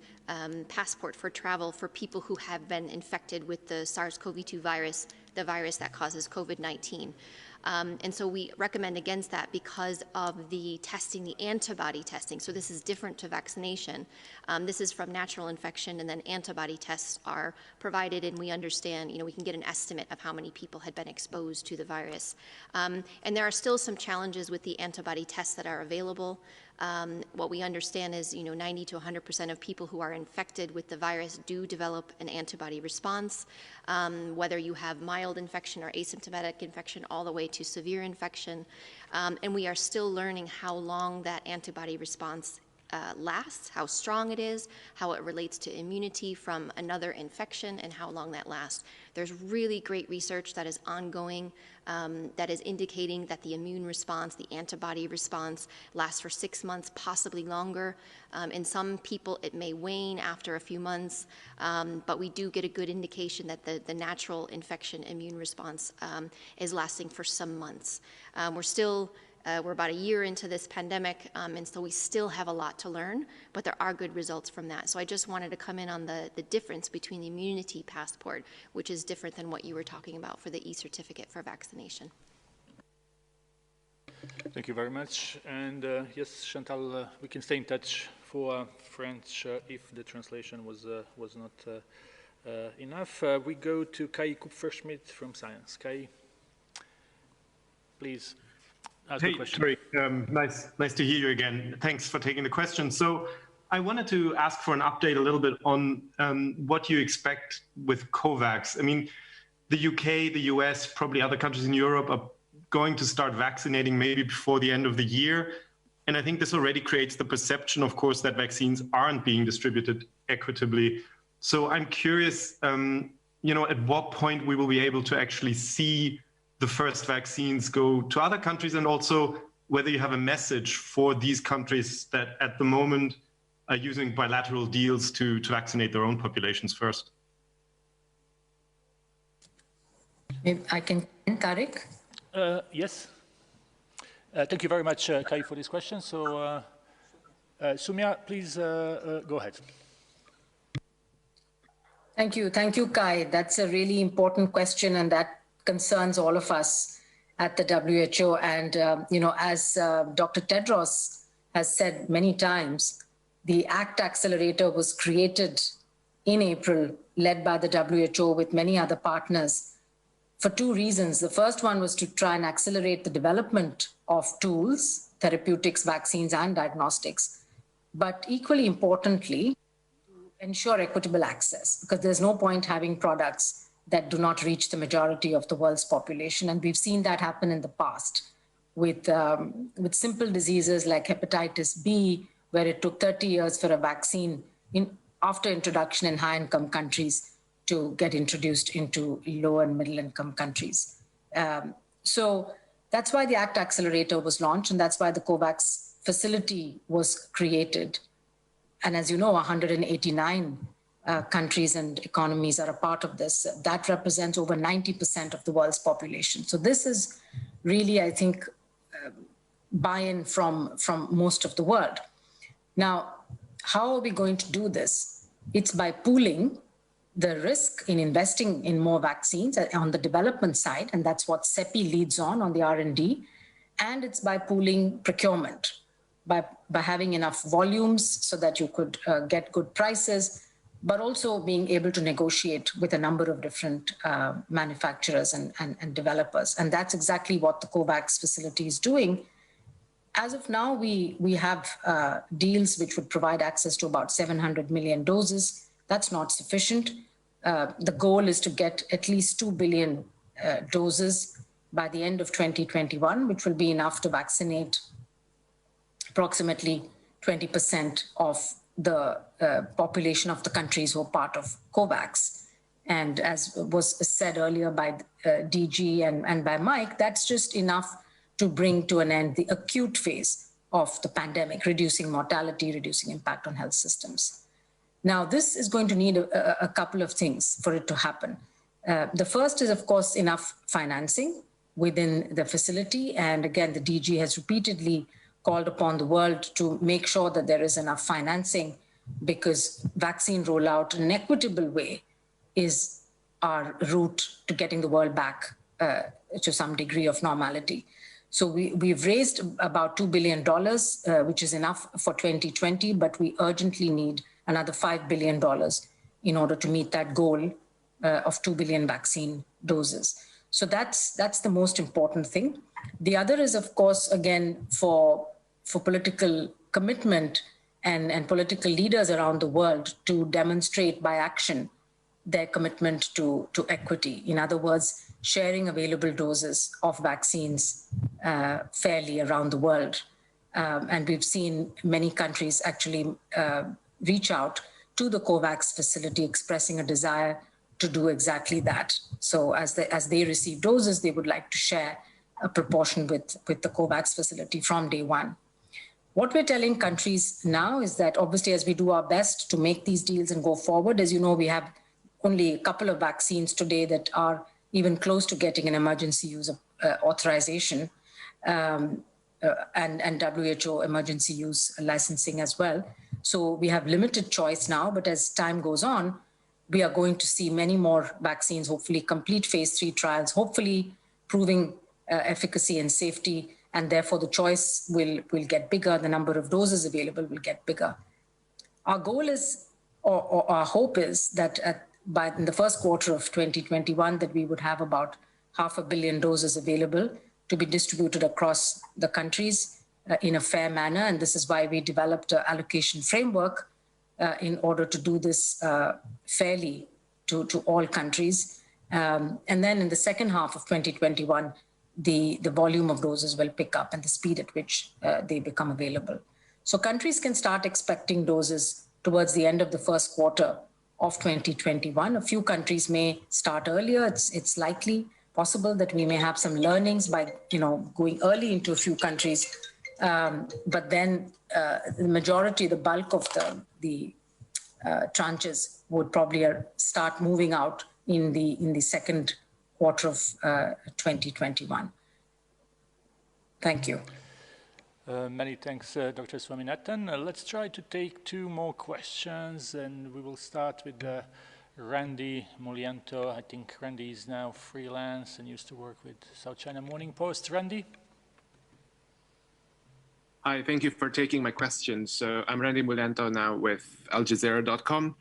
passport for travel for people who have been infected with the SARS-CoV-2 virus, the virus that causes COVID-19. And so we recommend against that because of the testing, the antibody testing. So this is different to vaccination. This is from natural infection, and then antibody tests are provided, and we understand, we can get an estimate of how many people had been exposed to the virus. And there are still some challenges with the antibody tests that are available. What we understand is, 90 to 100% of people who are infected with the virus do develop an antibody response, whether you have mild infection or asymptomatic infection all the way to severe infection. And we are still learning how long that antibody response lasts, how strong it is, how it relates to immunity from another infection, and how long that lasts. There's really great research that is ongoing that is indicating that the immune response, the antibody response, lasts for 6 months, possibly longer. In some people, it may wane after a few months, but we do get a good indication that the natural infection immune response is lasting for some months. We're about a year into this pandemic, and so we still have a lot to learn, but there are good results from that. So I just wanted to come in on the difference between the immunity passport, which is different than what you were talking about for the e-certificate for vaccination. Thank you very much. And yes, Chantal, we can stay in touch for French if the translation was not enough. We go to Kai Kupferschmidt from Science. Kai, please. Hey, Tariq, nice to hear you again. Thanks for taking the question. So I wanted to ask for an update a little bit on what you expect with COVAX. I mean, the UK, the US, probably other countries in Europe are going to start vaccinating maybe before the end of the year. And I think this already creates the perception, of course, that vaccines aren't being distributed equitably. So I'm curious, at what point we will be able to actually see the first vaccines go to other countries, and also whether you have a message for these countries that at the moment are using bilateral deals to vaccinate their own populations first. Maybe I can, Tariq? Yes. Thank you very much, Kai, for this question. So, Soumya, please go ahead. Thank you, Kai. That's a really important question, and that concerns all of us at the WHO. And, as Dr. Tedros has said many times, the ACT Accelerator was created in April, led by the WHO with many other partners, for two reasons. The first one was to try and accelerate the development of tools, therapeutics, vaccines, and diagnostics. But equally importantly, to ensure equitable access, because there's no point having products that do not reach the majority of the world's population. And we've seen that happen in the past with simple diseases like hepatitis B, where it took 30 years for a vaccine after introduction in high-income countries to get introduced into low and middle-income countries. So that's why the ACT Accelerator was launched, and that's why the COVAX facility was created. And as you know, 189 countries and economies are a part of this. That represents over 90% of the world's population. So this is really, I think, buy-in from most of the world. Now, how are we going to do this? It's by pooling the risk in investing in more vaccines on the development side, and that's what CEPI leads on the R&D, and it's by pooling procurement, by having enough volumes so that you could get good prices, but also being able to negotiate with a number of different manufacturers and developers. And that's exactly what the COVAX facility is doing. As of now, we have deals which would provide access to about 700 million doses. That's not sufficient. The goal is to get at least 2 billion doses by the end of 2021, which will be enough to vaccinate approximately 20% of the population of the countries who are part of COVAX. And as was said earlier by DG and by Mike, that's just enough to bring to an end the acute phase of the pandemic, reducing mortality, reducing impact on health systems. Now, this is going to need a couple of things for it to happen. The first is, of course, enough financing within the facility. And again, the DG has repeatedly called upon the world to make sure that there is enough financing, because vaccine rollout in an equitable way is our route to getting the world back to some degree of normality. So we've raised about $2 billion, which is enough for 2020, but we urgently need another $5 billion in order to meet that goal of 2 billion vaccine doses. So that's the most important thing. The other is, of course, again, for political commitment and political leaders around the world to demonstrate by action their commitment to equity. In other words, sharing available doses of vaccines fairly around the world. And we've seen many countries actually reach out to the COVAX facility expressing a desire to do exactly that. So as they receive doses, they would like to share a proportion with the COVAX facility from day one. What we're telling countries now is that obviously as we do our best to make these deals and go forward, as you know, we have only a couple of vaccines today that are even close to getting an emergency use authorization and WHO emergency use licensing as well. So we have limited choice now, but as time goes on, we are going to see many more vaccines, hopefully complete phase 3 trials, hopefully proving efficacy and safety, and therefore the choice will get bigger, the number of doses available will get bigger. Our goal is, or our hope is that in the first quarter of 2021, that we would have about 500 million doses available to be distributed across the countries in a fair manner. And this is why we developed an allocation framework in order to do this fairly to all countries. And then in the second half of 2021, the volume of doses will pick up and the speed at which they become available. So countries can start expecting doses towards the end of the first quarter of 2021. A few countries may start earlier. It's likely possible that we may have some learnings by going early into a few countries. But then the majority, the bulk of the tranches would probably start moving out in the second quarter of 2021. Thank you. Many thanks, Dr. Swaminathan. Let's try to take 2 more questions, and we will start with Randy Mulianto. I think Randy is now freelance and used to work with South China Morning Post. Randy? Hi, thank you for taking my question. So I'm Randy Mulianto now with AlJazeera.com.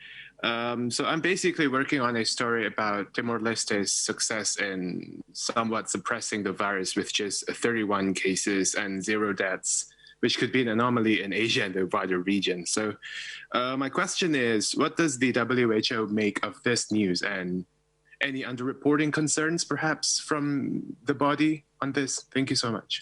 So I'm basically working on a story about Timor-Leste's success in somewhat suppressing the virus with just 31 cases and 0 deaths, which could be an anomaly in Asia and the wider region. So my question is, what does the WHO make of this news, and any underreporting concerns perhaps from the body on this? Thank you so much.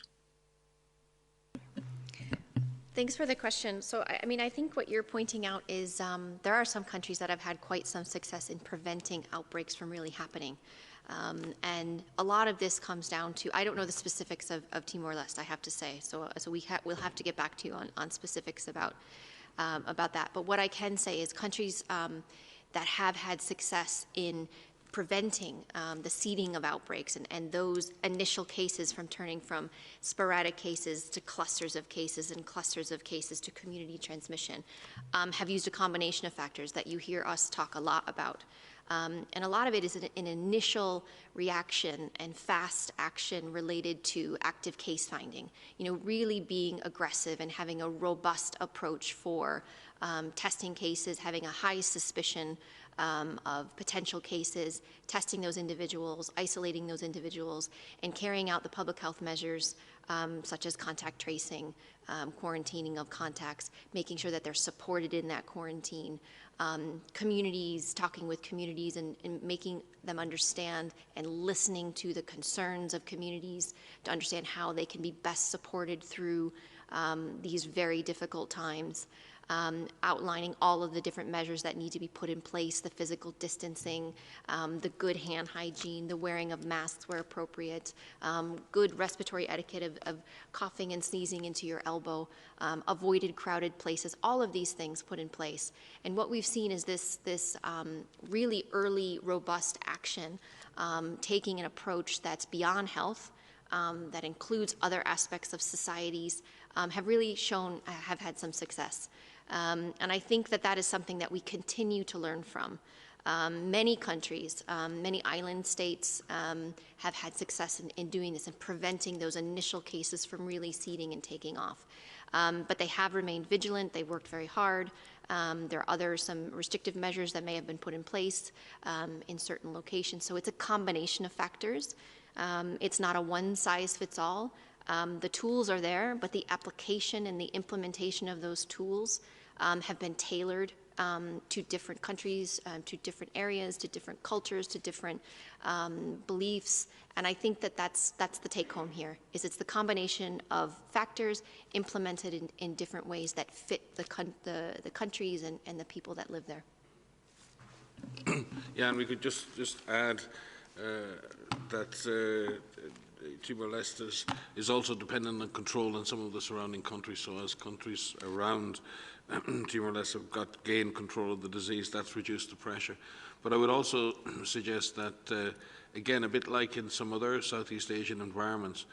Thanks for the question. So, I mean, I think what you're pointing out is there are some countries that have had quite some success in preventing outbreaks from really happening. And a lot of this comes down to, I don't know the specifics of Timor-Leste, I have to say. So we'll have to get back to you on specifics about that. But what I can say is countries that have had success in preventing the seeding of outbreaks and those initial cases from turning from sporadic cases to clusters of cases and clusters of cases to community transmission, have used a combination of factors that you hear us talk a lot about. And a lot of it is an initial reaction and fast action related to active case finding, really being aggressive and having a robust approach for testing cases, having a high suspicion of potential cases, testing those individuals, isolating those individuals, and carrying out the public health measures such as contact tracing, quarantining of contacts, making sure that they're supported in that quarantine, communities, talking with communities and making them understand and listening to the concerns of communities to understand how they can be best supported through these very difficult times. outlining all of the different measures that need to be put in place, the physical distancing, the good hand hygiene, the wearing of masks where appropriate, good respiratory etiquette of coughing and sneezing into your elbow, avoided crowded places, all of these things put in place. And what we've seen is this really early, robust action, taking an approach that's beyond health, that includes other aspects of societies, have really have had some success. And I think that is something that we continue to learn from. Many countries, many island states have had success in doing this and preventing those initial cases from really seeding and taking off. But they have remained vigilant. They worked very hard. There are some restrictive measures that may have been put in place in certain locations. So it's a combination of factors. It's not a one-size-fits-all. The tools are there, but the application and the implementation of those tools have been tailored to different countries, to different areas, to different cultures, to different beliefs. And I think that's the take-home here, is it's the combination of factors implemented in different ways that fit the countries and the people that live there. Yeah, and we could just add that Timor-Leste is also dependent on control in some of the surrounding countries. So as countries around Timor-Leste have gained control of the disease, that's reduced the pressure. But I would also suggest that, again, a bit like in some other Southeast Asian environments,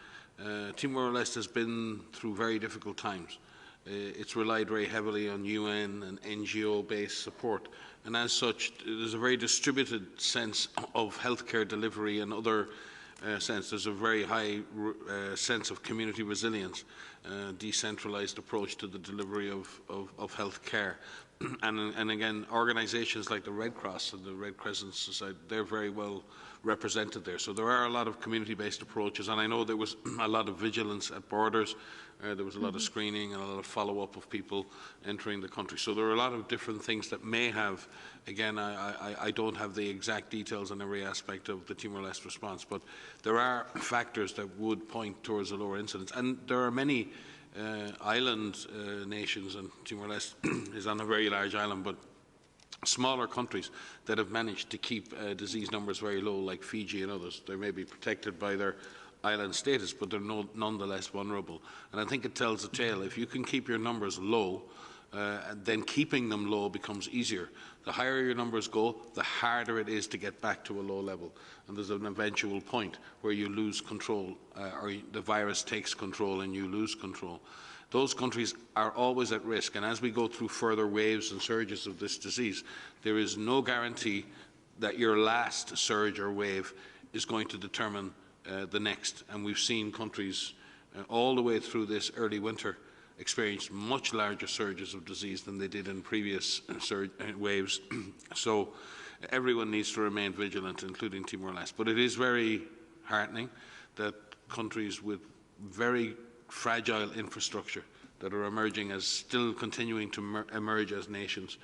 Timor-Leste has been through very difficult times. It's relied very heavily on UN and NGO-based support. And as such, there's a very distributed sense of healthcare delivery and other sense. There's a very high sense of community resilience, decentralized approach to the delivery of health care. And again, organizations like the Red Cross and the Red Crescent Society, they're very well represented there. So there are a lot of community-based approaches, and I know there was a lot of vigilance at borders. There was a lot of screening and a lot of follow-up of people entering the country. So there are a lot of different things that may have, again, I don't have the exact details on every aspect of the Timor-Leste response, but there are factors that would point towards a lower incidence. And there are many island nations, and Timor-Leste is on a very large island, but smaller countries that have managed to keep disease numbers very low, like Fiji and others. They may be protected by their island status, but they're nonetheless vulnerable. And I think it tells a tale. If you can keep your numbers low, then keeping them low becomes easier. The higher your numbers go, the harder it is to get back to a low level. And there's an eventual point where you lose control, or the virus takes control and you lose control. Those countries are always at risk, and as we go through further waves and surges of this disease, there is no guarantee that your last surge or wave is going to determine the next. And we've seen countries all the way through this early winter experience much larger surges of disease than they did in previous waves. So everyone needs to remain vigilant, including Timor-Leste. But it is very heartening that countries with very fragile infrastructure that are emerging as still continuing to emerge as nations,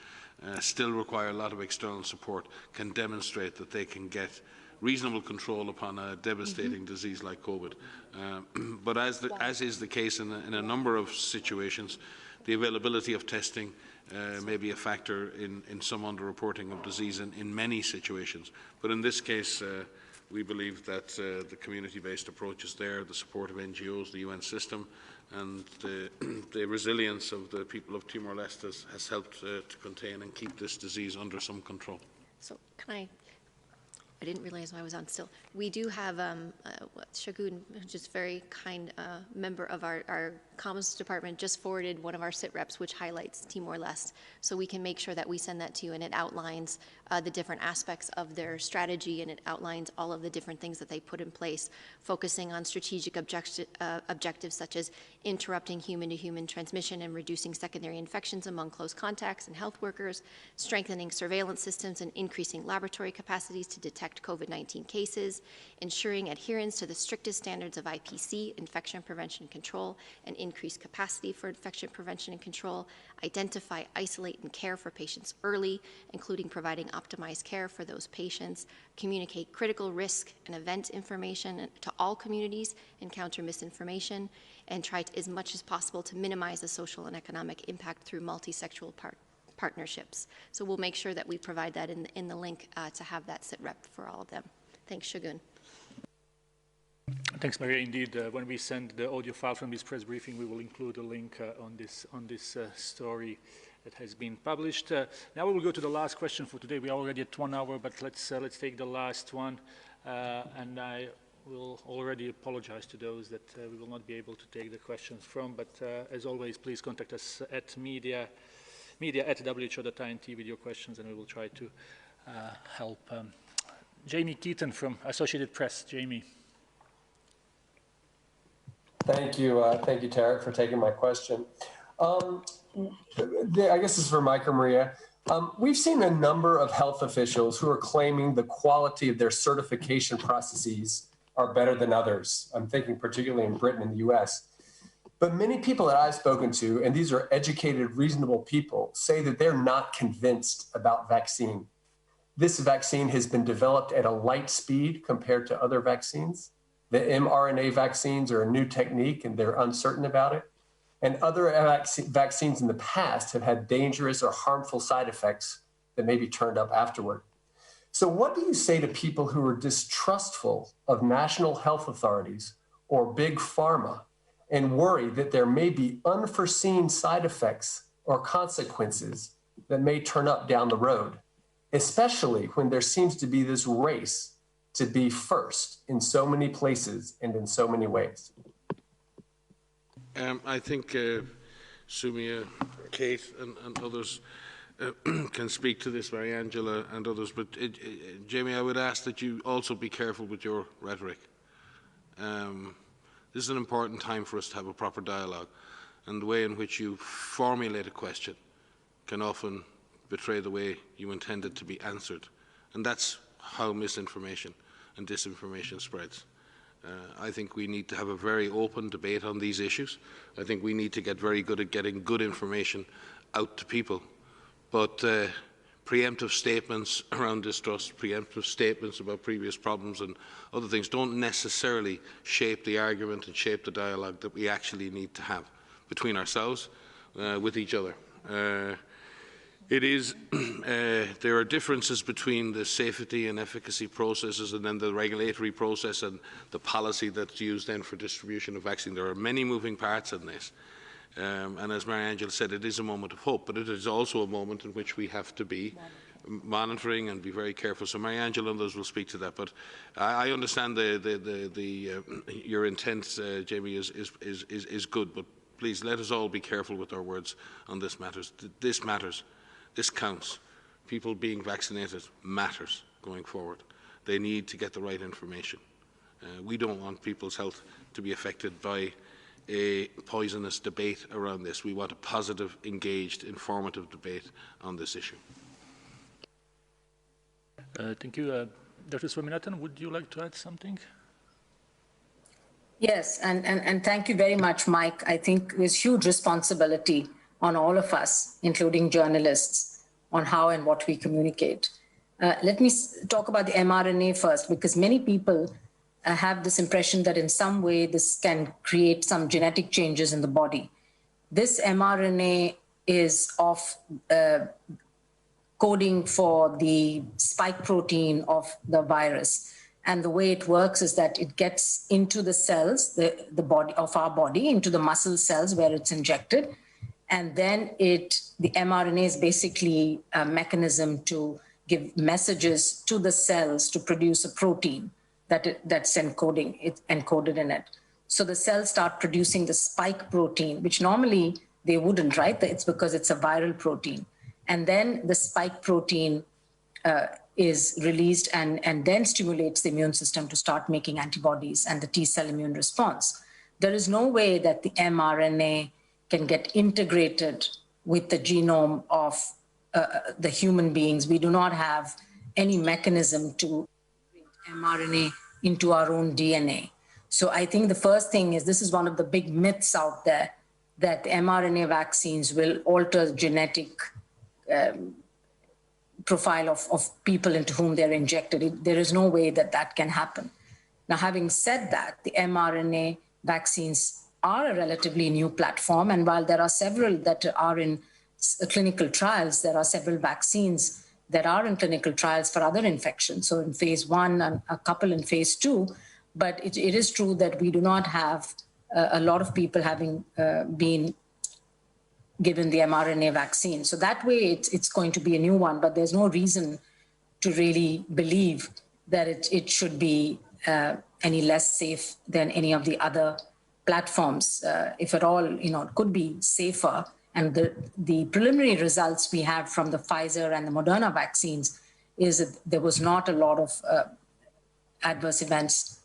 still require a lot of external support, can demonstrate that they can get reasonable control upon a devastating disease like COVID. But as is the case in a number of situations, the availability of testing may be a factor in some underreporting of disease in many situations. But in this case, we believe that the community-based approach is there, the support of NGOs, the UN system, and the resilience of the people of Timor-Leste has helped to contain and keep this disease under some control. So can I didn't realize I was on still. We do have Shagun, just very kind member of our comms department, just forwarded one of our sit reps, which highlights Timor-Leste. So we can make sure that we send that to you, and it outlines the different aspects of their strategy, and it outlines all of the different things that they put in place, focusing on strategic objectives such as interrupting human-to-human transmission and reducing secondary infections among close contacts and health workers, strengthening surveillance systems and increasing laboratory capacities to detect COVID-19 cases, ensuring adherence to the strictest standards of IPC, infection prevention and control, and increased capacity for infection prevention and control, identify, isolate, and care for patients early, including providing optimized care for those patients, communicate critical risk and event information to all communities, and counter misinformation, and try to, as much as possible to minimize the social and economic impact through multi-sectoral partnerships. So we'll make sure that we provide that in the link to have that sit rep for all of them. Thanks, Shagun. Thanks, Maria. Indeed, when we send the audio file from this press briefing, we will include a link on this story that has been published. Now we will go to the last question for today. We are already at 1 hour, but let's take the last one. And I will already apologize to those that we will not be able to take the questions from. But as always, please contact us at media@who.int with your questions, and we will try to help. Jamie Keaton from Associated Press. Jamie. Thank you, Tarek, for taking my question. I guess this is for Mike or Maria. We've seen a number of health officials who are claiming the quality of their certification processes are better than others. I'm thinking particularly in Britain and the US. But many people that I've spoken to, and these are educated, reasonable people, say that they're not convinced about vaccine. This vaccine has been developed at a light speed compared to other vaccines. The mRNA vaccines are a new technique and they're uncertain about it. And other vaccines in the past have had dangerous or harmful side effects that may be turned up afterward. So what do you say to people who are distrustful of national health authorities or big pharma and worry that there may be unforeseen side effects or consequences that may turn up down the road, especially when there seems to be this race to be first in so many places and in so many ways? I think Sumia, Kate, and others can speak to this, Mariangela and others. But Jamie, I would ask that you also be careful with your rhetoric. This is an important time for us to have a proper dialogue, and the way in which you formulate a question can often betray the way you intend it to be answered, and that's how misinformation and disinformation spreads. I think we need to have a very open debate on these issues. I think we need to get very good at getting good information out to people. But preemptive statements around distrust, preemptive statements about previous problems and other things don't necessarily shape the argument and shape the dialogue that we actually need to have between ourselves, with each other. There are differences between the safety and efficacy processes and then the regulatory process and the policy that's used then for distribution of vaccine. There are many moving parts in this. And as Mariangela said, it is a moment of hope, but it is also a moment in which we have to be monitoring and be very careful. So Mariangela and others will speak to that. But I understand your intent, Jamie, is good. But please let us all be careful with our words on this matters. This matters. This counts. People being vaccinated matters going forward. They need to get the right information. We don't want people's health to be affected by a poisonous debate around this. We want a positive, engaged, informative debate on this issue. Thank you. Dr. Swaminathan, would you like to add something? Yes, and thank you very much, Mike. I think there's huge responsibility on all of us, including journalists, on how and what we communicate. Let me talk about the mRNA first, because many people have this impression that in some way this can create some genetic changes in the body. This mRNA is of coding for the spike protein of the virus. And the way it works is that it gets into the cells, the body of our body, into the muscle cells where it's injected. And then the mRNA is basically a mechanism to give messages to the cells to produce a protein that's encoded in it. So the cells start producing the spike protein, which normally they wouldn't, right? It's because it's a viral protein. And then the spike protein is released and then stimulates the immune system to start making antibodies and the T-cell immune response. There is no way that the mRNA can get integrated with the genome of the human beings. We do not have any mechanism to bring mRNA into our own DNA. So I think the first thing is, this is one of the big myths out there, that the mRNA vaccines will alter the genetic profile of people into whom they're injected. There is no way that that can happen. Now, having said that, the mRNA vaccines are a relatively new platform. And while there are several that are in clinical trials, there are several vaccines that are in clinical trials for other infections. So in phase 1 and a couple in phase 2, but it is true that we do not have a lot of people having been given the mRNA vaccine. So that way it's going to be a new one, but there's no reason to really believe that it should be any less safe than any of the other platforms. If at all, it could be safer. And the preliminary results we have from the Pfizer and the Moderna vaccines is that there was not a lot of adverse events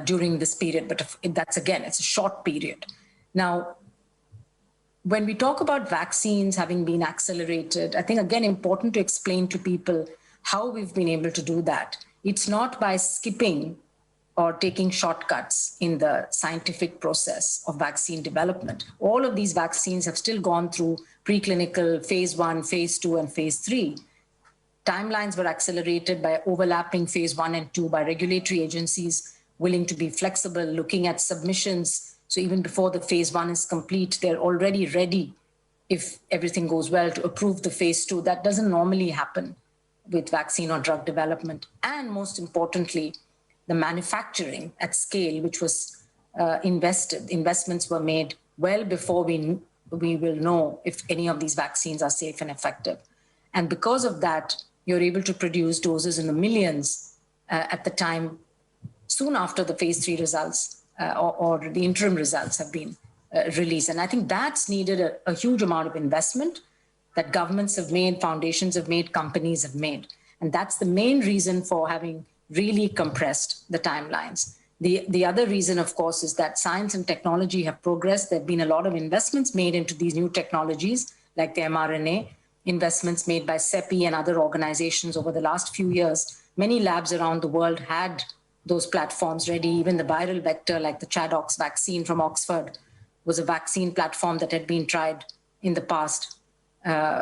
during this period, but that's, again, it's a short period. Now, when we talk about vaccines having been accelerated, I think, again, important to explain to people how we've been able to do that. It's not by skipping or taking shortcuts in the scientific process of vaccine development. All of these vaccines have still gone through preclinical phase 1, phase 2, and phase 3. Timelines were accelerated by overlapping phase 1 and 2 by regulatory agencies willing to be flexible, looking at submissions. So even before the phase 1 is complete, they're already ready, if everything goes well, to approve the phase 2. That doesn't normally happen with vaccine or drug development. And most importantly, the manufacturing at scale, which was investments were made well before we will know if any of these vaccines are safe and effective. And because of that, you're able to produce doses in the millions at the time, soon after the phase 3 results or the interim results have been released. And I think that's needed a huge amount of investment that governments have made, foundations have made, companies have made. And that's the main reason for having really compressed the timelines. The other reason, of course, is that science and technology have progressed. There have been a lot of investments made into these new technologies, like the mRNA, investments made by CEPI and other organizations over the last few years. Many labs around the world had those platforms ready. Even the viral vector, like the ChAdOx vaccine from Oxford, was a vaccine platform that had been tried in the past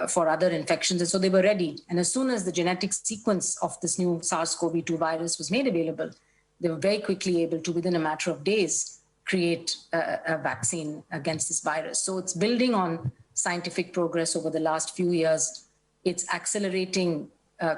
for other infections. And so they were ready. And as soon as the genetic sequence of this new SARS-CoV-2 virus was made available, they were very quickly able to, within a matter of days, create a vaccine against this virus. So it's building on scientific progress over the last few years. It's accelerating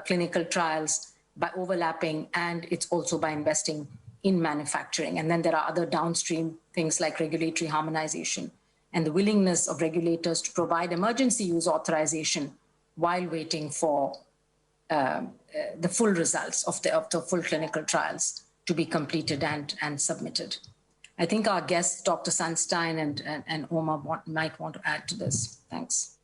clinical trials by overlapping, and it's also by investing in manufacturing. And then there are other downstream things like regulatory harmonization and the willingness of regulators to provide emergency use authorization while waiting for the full results of the full clinical trials to be completed and submitted. I think our guests, Dr. Sunstein and Omar, might want to add to this. Thanks.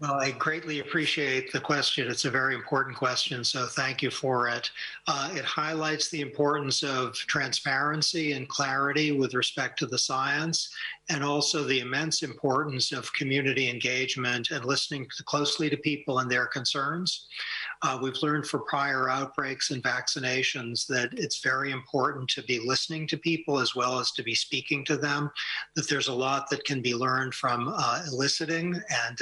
Well, I greatly appreciate the question. It's a very important question, so thank you for it. It highlights the importance of transparency and clarity with respect to the science, and also the immense importance of community engagement and listening closely to people and their concerns. We've learned for prior outbreaks and vaccinations that it's very important to be listening to people as well as to be speaking to them, that there's a lot that can be learned from eliciting and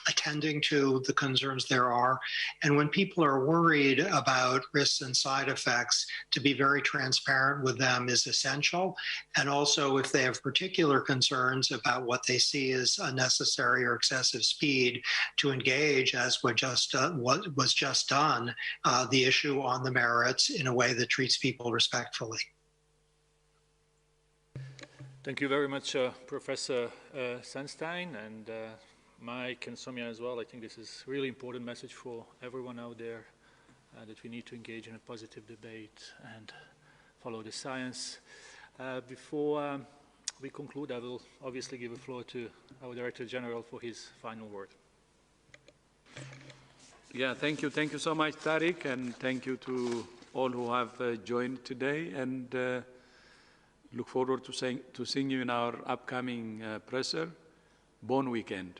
attending to the concerns there are. And when people are worried about risks and side effects, to be very transparent with them is essential. And also, if they have particular concerns about what they see as unnecessary or excessive speed, to engage, as what was just done, the issue on the merits in a way that treats people respectfully. Thank you very much, Professor Sunstein, and Mike and Soumya as well. I think this is a really important message for everyone out there, that we need to engage in a positive debate and follow the science. Before we conclude, I will obviously give the floor to our Director General for his final word. Yeah, thank you. Thank you so much, Tariq, and thank you to all who have joined today, and look forward to seeing you in our upcoming presser. Bon weekend.